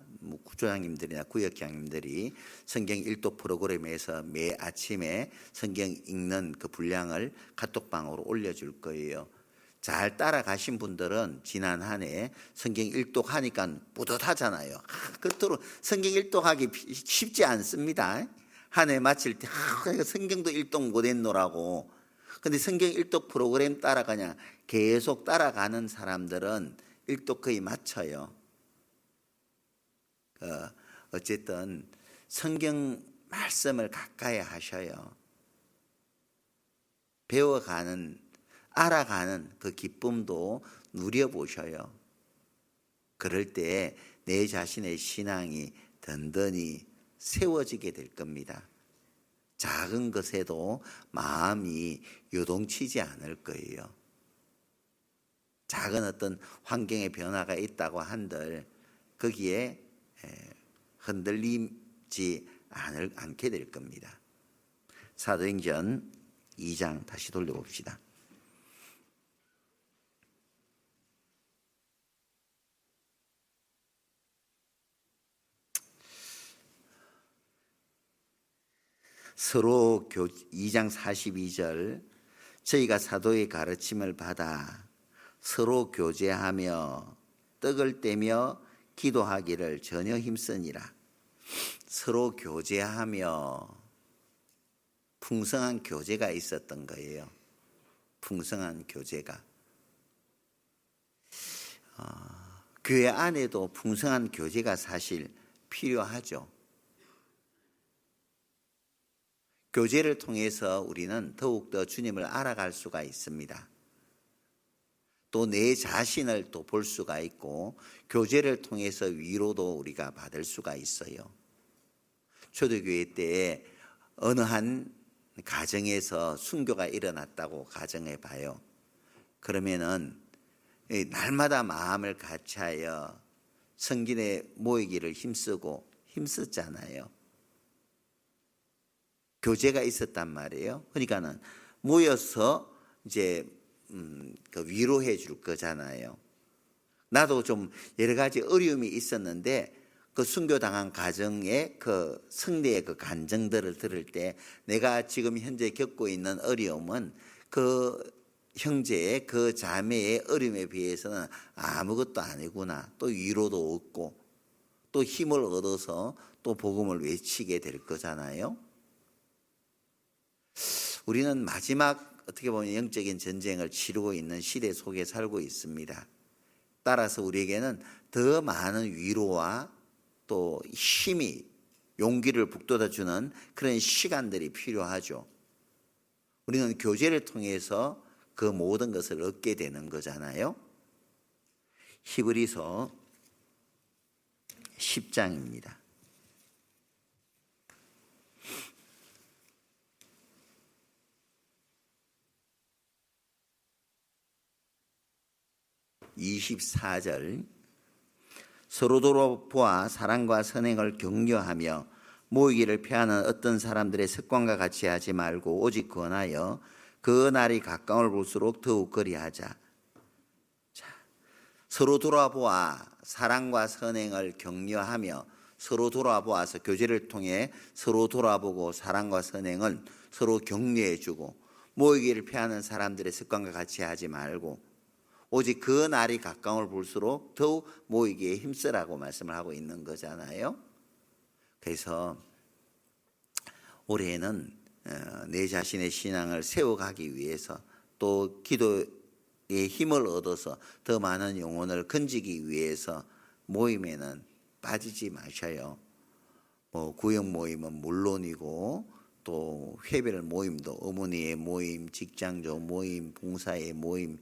조장님들이나 구역장님들이 성경 일독 프로그램에서 매 아침에 성경 읽는 그 분량을 카톡방으로 올려줄 거예요. 잘 따라가신 분들은 지난 한 해 성경 일독하니까 뿌듯하잖아요. 그토록 성경 일독하기 쉽지 않습니다. 한 해 마칠 때 성경도 일독 못했노라고. 근데 성경 일독 프로그램 따라가냐, 계속 따라가는 사람들은 일독 거의 맞춰요. 어쨌든 성경 말씀을 가까이 하셔요. 배워가는, 알아가는 그 기쁨도 누려보셔요. 그럴 때 내 자신의 신앙이 든든히 세워지게 될 겁니다. 작은 것에도 마음이 요동치지 않을 거예요. 작은 어떤 환경의 변화가 있다고 한들 거기에 흔들리지 않게 될 겁니다. 사도행전 2장 다시 돌려봅시다. 서로 2장 42절, 저희가 사도의 가르침을 받아 서로 교제하며 떡을 떼며 기도하기를 전혀 힘쓰니라. 서로 교제하며, 풍성한 교제가 있었던 거예요. 풍성한 교제가. 교회 안에도 풍성한 교제가 사실 필요하죠. 교제를 통해서 우리는 더욱더 주님을 알아갈 수가 있습니다. 또 내 자신을 또 볼 수가 있고, 교제를 통해서 위로도 우리가 받을 수가 있어요. 초대교회 때 어느 한 가정에서 순교가 일어났다고 가정해 봐요. 그러면은 날마다 마음을 같이하여 성gin에 모이기를 힘썼잖아요. 교제가 있었단 말이에요. 그러니까는 모여서 이제 그 위로해 줄 거잖아요. 나도 좀 여러 가지 어려움이 있었는데 그 순교당한 가정의 그 승리의 그 간증들을 들을 때 내가 지금 현재 겪고 있는 어려움은 그 형제의 그 자매의 어려움에 비해서는 아무것도 아니구나. 또 위로도 얻고 또 힘을 얻어서 또 복음을 외치게 될 거잖아요. 우리는 마지막 어떻게 보면 영적인 전쟁을 치르고 있는 시대 속에 살고 있습니다. 따라서 우리에게는 더 많은 위로와 또 힘이, 용기를 북돋아주는 그런 시간들이 필요하죠. 우리는 교제를 통해서 그 모든 것을 얻게 되는 거잖아요. 히브리서 10장입니다. 24절, 서로 보아 사랑과 선행을 격려하며 모이기를 피하는 어떤 사람들의 습관과 같이 하지 말고 오직 권하여 그 날이 가까움을 볼수록 더욱 그리하자. 자, 서로 돌아보아 사랑과 선행을 격려하며, 서로 돌아보아서 교제를 통해 서로 돌아보고 사랑과 선행을 서로 격려해주고, 모이기를 피하는 사람들의 습관과 같이 하지 말고 오직 그 날이 가까움을 볼수록 더욱 모이기에 힘쓰라고 말씀을 하고 있는 거잖아요. 그래서 올해는 내 자신의 신앙을 세워가기 위해서, 또 기도의 힘을 얻어서 더 많은 영혼을 건지기 위해서 모임에는 빠지지 마셔요. 구역 모임은 물론이고 또 회별 모임도, 어머니의 모임, 직장조 모임, 봉사의 모임,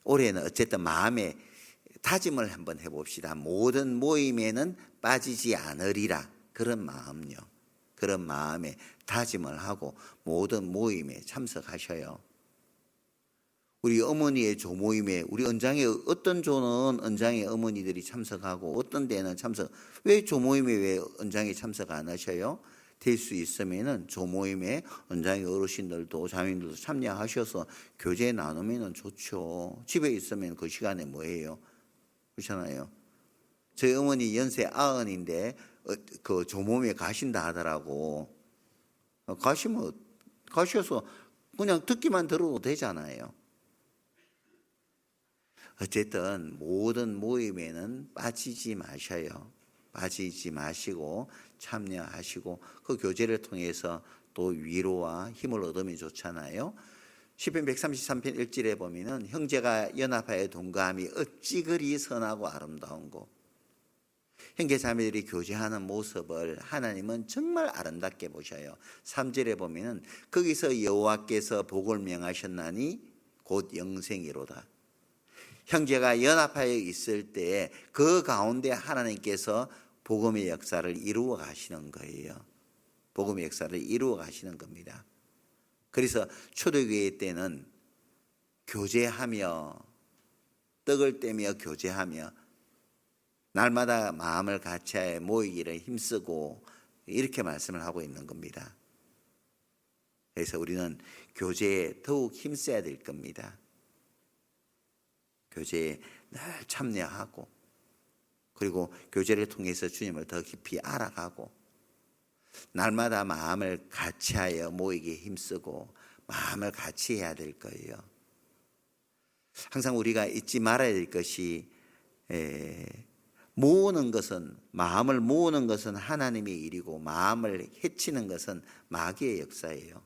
올해는 어쨌든 마음에 다짐을 한번 해봅시다. 모든 모임에는 빠지지 않으리라, 그런 마음요. 그런 마음에 다짐을 하고 모든 모임에 참석하셔요. 우리 어머니의 조모임에 우리 은장의 어떤 조는 은장의 어머니들이 참석하고 어떤 데는 참석. 왜 조모임에 왜 은장에 참석 안 하셔요? 될 수 있으면은 조모임에 은장의 어르신들도 자매님들도 참여하셔서 교제 나누면은 좋죠. 집에 있으면 그 시간에 뭐해요? 그렇잖아요. 저희 어머니 연세 90인데 그 조모임에 가신다 하더라고. 가셔서 그냥 듣기만 들어도 되잖아요. 어쨌든 모든 모임에는 빠지지 마셔요. 빠지지 마시고 참여하시고 그 교제를 통해서 또 위로와 힘을 얻으면 좋잖아요. 시편 133편 1절에 보면은 형제가 연합하여 동거함이 어찌 그리 선하고 아름다운고. 형제 자매들이 교제하는 모습을 하나님은 정말 아름답게 보셔요. 3절에 보면은 거기서 여호와께서 복을 명하셨나니 곧 영생이로다. 형제가 연합하여 있을 때 그 가운데 하나님께서 복음의 역사를 이루어 가시는 거예요. 복음의 역사를 이루어 가시는 겁니다. 그래서 초대교회 때는 교제하며 떡을 떼며 교제하며 날마다 마음을 같이하여 모이기를 힘쓰고 이렇게 말씀을 하고 있는 겁니다. 그래서 우리는 교제에 더욱 힘써야 될 겁니다. 교제에 늘 참여하고 그리고 교제를 통해서 주님을 더 깊이 알아가고 날마다 마음을 같이하여 모이기에 힘쓰고 마음을 같이 해야 될 거예요. 항상 우리가 잊지 말아야 될 것이 모으는 것은 마음을 모으는 것은 하나님의 일이고 마음을 해치는 것은 마귀의 역사예요.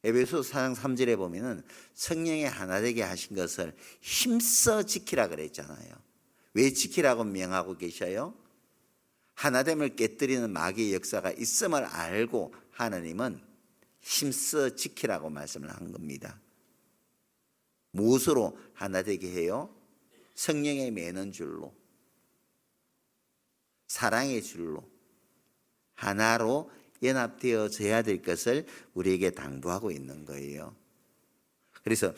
에베소서 4장 3절에 보면은 성령의 하나 되게 하신 것을 힘써 지키라 그랬잖아요. 왜 지키라고 명하고 계셔요? 하나됨을 깨뜨리는 마귀의 역사가 있음을 알고 하나님은 힘써 지키라고 말씀을 한 겁니다. 무엇으로 하나 되게 해요? 성령에 매는 줄로, 사랑의 줄로, 하나로 연합되어져야 될 것을 우리에게 당부하고 있는 거예요. 그래서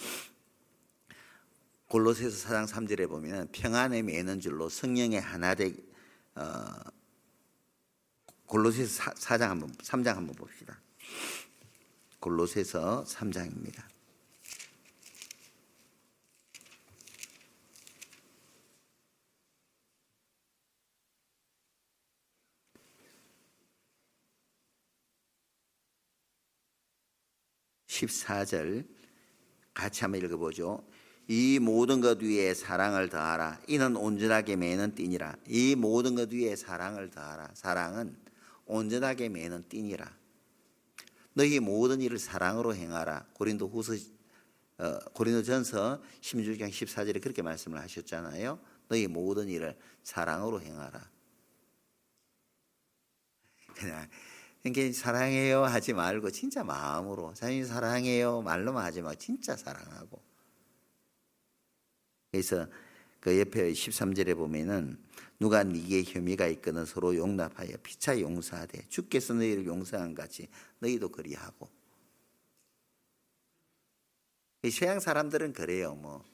골로새서 4장 3절에 보면 평안에 매는 줄로 성령의 하나 되게 골로새서 3장 한번 봅시다. 골로새서 3장입니다. (14절) 같이 한번 읽어보죠. 이 모든 것 위에 사랑을 더하라. 이는 온전하게 매는 띠니라. 이 모든 것 위에 사랑을 더하라. 사랑은 온전하게 매는 띠니라. 너희 모든 일을 사랑으로 행하라. 고린도전서 16장 14절에 그렇게 말씀을 하셨잖아요. 너희 모든 일을 사랑으로 행하라. 그냥 이렇게 사랑해요 하지 말고 진짜 마음으로 자신이 사랑해요 말로만 하지 말고 진짜 사랑하고. 그래서 그 옆에 13절에 보면은 누가 네게 혐의가 있거든 서로 용납하여 피차 용서하되 주께서 너희를 용서한 같이 너희도 그리하고. 서양 사람들은 그래요.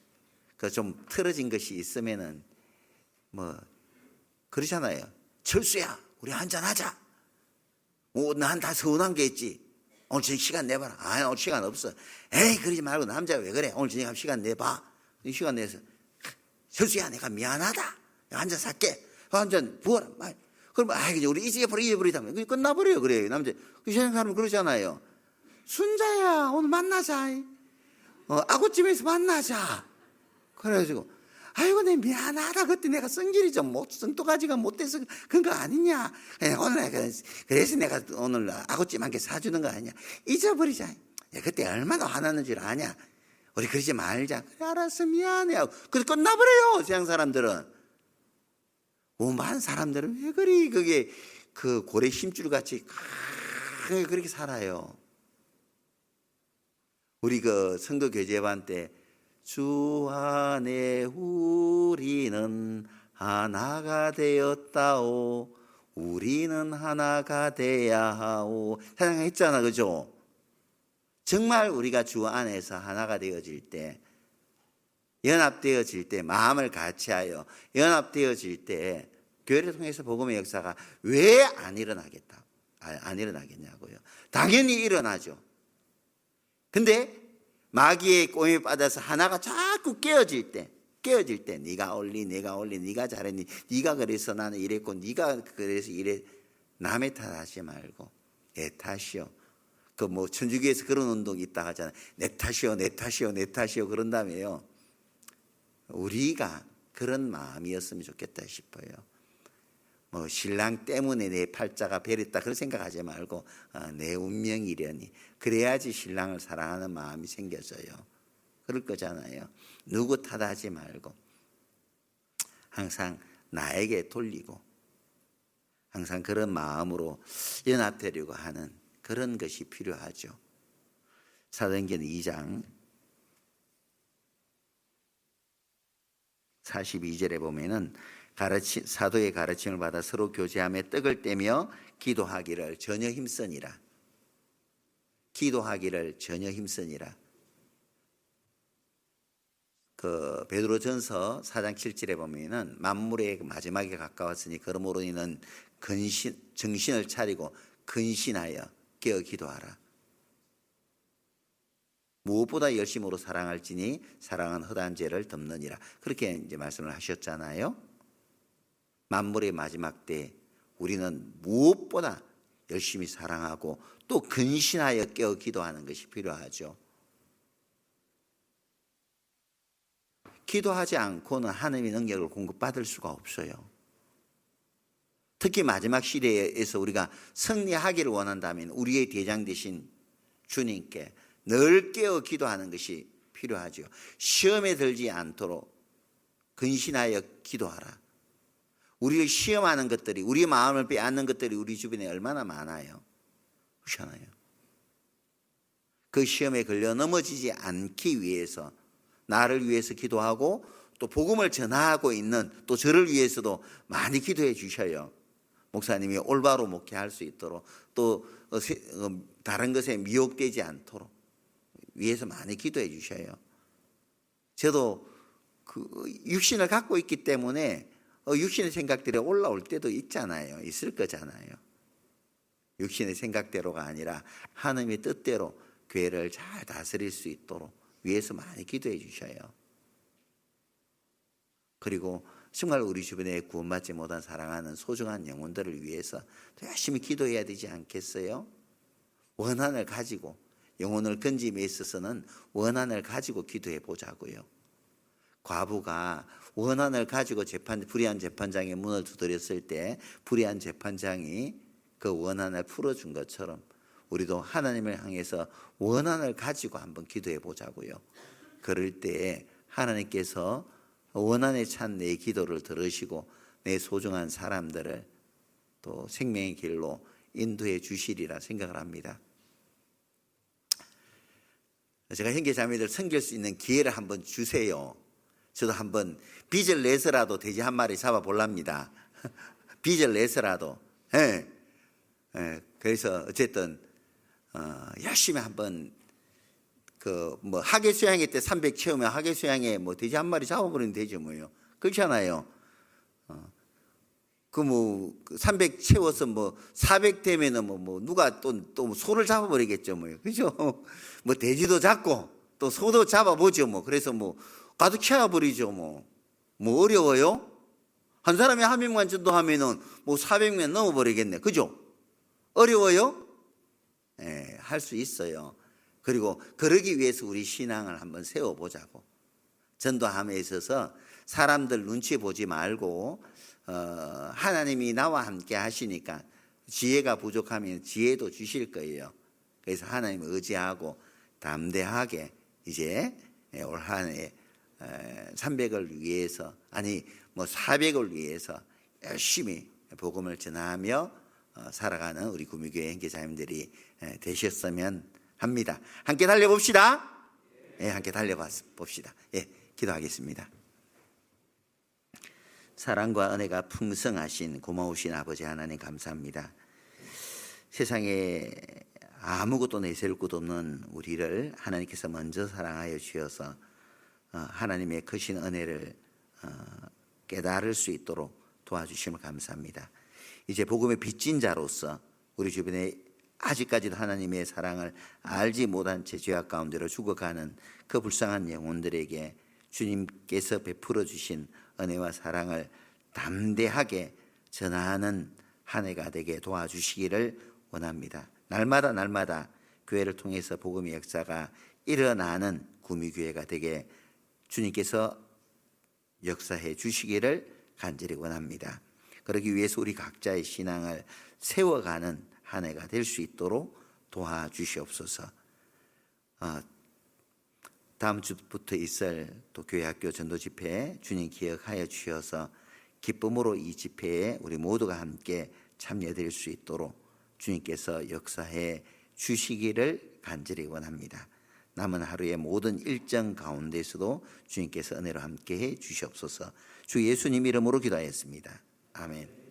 그 좀 틀어진 것이 있으면은 그러잖아요. 철수야 우리 한잔하자. 난 다 서운한 게 있지. 오늘 저녁 시간 내봐라. 오늘 시간 없어. 에이 그러지 말고 남자가 왜 그래. 오늘 저녁 시간 내봐. 이 시간 내서 철수야 내가 미안하다. 내가 한잔 살게. 한잔 부어라. 그럼 우리 잊어버리다면 끝나버려요. 그래요. 남자 그 세상 사람은 그러잖아요. 순자야 오늘 만나자. 아구찜에서 만나자. 그래가지고 아이고 내 미안하다. 그때 내가 성질이 좀 성도가지가 못돼서 그런 거 아니냐. 오늘 그래서 내가 오늘 아구찜 한 개 사주는 거 아니냐. 잊어버리자. 그때 얼마나 화났는 줄 아냐. 우리 그러지 말자. 그래 알았어 미안해. 그래서 끝나버려요. 세상 사람들은. 오만 사람들은 왜 그리 그게 그 고래 힘줄같이 그렇게 살아요. 우리 그 성도 교제반 때 주 안에 우리는 하나가 되었다오. 우리는 하나가 돼야 하오. 찬양했잖아, 그죠? 정말 우리가 주 안에서 하나가 되어질 때, 연합되어질 때, 마음을 같이하여 연합되어질 때 교회를 통해서 복음의 역사가 왜 안 일어나겠냐고요. 당연히 일어나죠. 근데 마귀의 꼬임에 빠져서 하나가 자꾸 깨어질 때 네가 올리, 네가 잘했니, 네가 그래서 나는 이랬고, 네가 그래서 이래. 남의 탓하지 말고 내 탓이요. 그 뭐 천주교에서 그런 운동이 있다 하잖아요. 내 탓이요 그런다며요. 우리가 그런 마음이었으면 좋겠다 싶어요. 뭐 신랑 때문에 내 팔자가 베렸다 그런 생각하지 말고 내 운명이려니, 그래야지 신랑을 사랑하는 마음이 생겨져요. 그럴 거잖아요. 누구 탓하지 말고 항상 나에게 돌리고 항상 그런 마음으로 연합되려고 하는 그런 것이 필요하죠. 사도행전 2장 42절에 보면은 사도의 가르침을 받아 서로 교제하며 떡을 떼며 기도하기를 전혀 힘쓰니라. 그 베드로전서 4장 7절에 보면은 만물의 마지막에 가까웠으니 그러므로 너는 정신을 차리고 근신하여 깨어 기도하라. 무엇보다 열심으로 사랑할지니 사랑은 헛한 죄를 덮느니라. 그렇게 이제 말씀을 하셨잖아요. 만물의 마지막 때 우리는 무엇보다 열심히 사랑하고 또 근신하여 깨어 기도하는 것이 필요하죠. 기도하지 않고는 하나님의 능력을 공급받을 수가 없어요. 특히 마지막 시대에서 우리가 승리하기를 원한다면 우리의 대장 되신 주님께 늘 깨어 기도하는 것이 필요하죠. 시험에 들지 않도록 근신하여 기도하라. 우리를 시험하는 것들이, 우리 마음을 빼앗는 것들이 우리 주변에 얼마나 많아요. 그렇잖아요. 그 시험에 걸려 넘어지지 않기 위해서 나를 위해서 기도하고 또 복음을 전하고 있는 또 저를 위해서도 많이 기도해 주셔요. 목사님이 올바로 목회할 수 있도록 또 다른 것에 미혹되지 않도록 위해서 많이 기도해 주셔요. 저도 그 육신을 갖고 있기 때문에 육신의 생각들이 올라올 때도 있잖아요. 있을 거잖아요. 육신의 생각대로가 아니라 하나님의 뜻대로 교회를 잘 다스릴 수 있도록 위해서 많이 기도해 주셔요. 그리고 정말 우리 주변에 구원받지 못한 사랑하는 소중한 영혼들을 위해서 더 열심히 기도해야 되지 않겠어요? 원한을 가지고, 영혼을 건짐에 있어서는 원한을 가지고 기도해 보자고요. 과부가 원한을 가지고 불의한 재판장의 문을 두드렸을 때 불의한 재판장이 그 원한을 풀어준 것처럼 우리도 하나님을 향해서 원한을 가지고 한번 기도해 보자고요. 그럴 때 하나님께서 원한에 찬 내 기도를 들으시고 내 소중한 사람들을 또 생명의 길로 인도해 주시리라 생각을 합니다. 제가 형제자매들 섬길 수 있는 기회를 한번 주세요. 저도 한번 빚을 내서라도 돼지 한 마리 잡아볼랍니다. 빚을 내서라도. 예. 예. 그래서 어쨌든 열심히 한번 뭐 하계 수양회 때 300 채우면 하계 수양회 뭐 돼지 한 마리 잡아버리면 되죠 뭐요. 그렇잖아요. 그 뭐 300 채워서 뭐 400 되면은 뭐 누가 또 소를 잡아버리겠죠 뭐요. 그죠? 뭐 돼지도 잡고 또 소도 잡아보죠 뭐. 그래서 뭐 가득 채워버리죠 뭐. 뭐 어려워요? 한 사람이 한 명만 전도하면은 뭐 400명 넘어버리겠네. 그죠? 어려워요? 예, 할 수 있어요. 그리고 그러기 위해서 우리 신앙을 한번 세워보자고. 전도함에 있어서 사람들 눈치 보지 말고 하나님이 나와 함께 하시니까 지혜가 부족하면 지혜도 주실 거예요. 그래서 하나님을 의지하고 담대하게 이제 올 한 해 300을 위해서, 아니 뭐 400을 위해서 열심히 복음을 전하며 살아가는 우리 구미교회 형제자매들이 되셨으면 합니다. 함께 달려봅시다. 예, 함께 달려봅시다. 예, 기도하겠습니다. 사랑과 은혜가 풍성하신 고마우신 아버지 하나님 감사합니다. 세상에 아무것도 내세울 것 없는 우리를 하나님께서 먼저 사랑하여 주셔서 하나님의 크신 은혜를 깨달을 수 있도록 도와주심을 감사합니다. 이제 복음의 빚진 자로서 우리 주변에 아직까지도 하나님의 사랑을 알지 못한 채 죄악 가운데로 죽어가는 그 불쌍한 영혼들에게 주님께서 베풀어 주신 은혜와 사랑을 담대하게 전하는 한 해가 되게 도와주시기를 원합니다. 날마다 교회를 통해서 복음의 역사가 일어나는 구미교회가 되게 주님께서 역사해 주시기를 간절히 원합니다. 그러기 위해서 우리 각자의 신앙을 세워가는 한 해가 될 수 있도록 도와주시옵소서. 다음 주부터 있을 또 교회학교 전도 집회에 주님 기억하여 주셔서 기쁨으로 이 집회에 우리 모두가 함께 참여될 수 있도록 주님께서 역사해 주시기를 간절히 원합니다. 남은 하루의 모든 일정 가운데서도 주님께서 은혜로 함께해 주시옵소서. 주 예수님 이름으로 기도하였습니다. 아멘.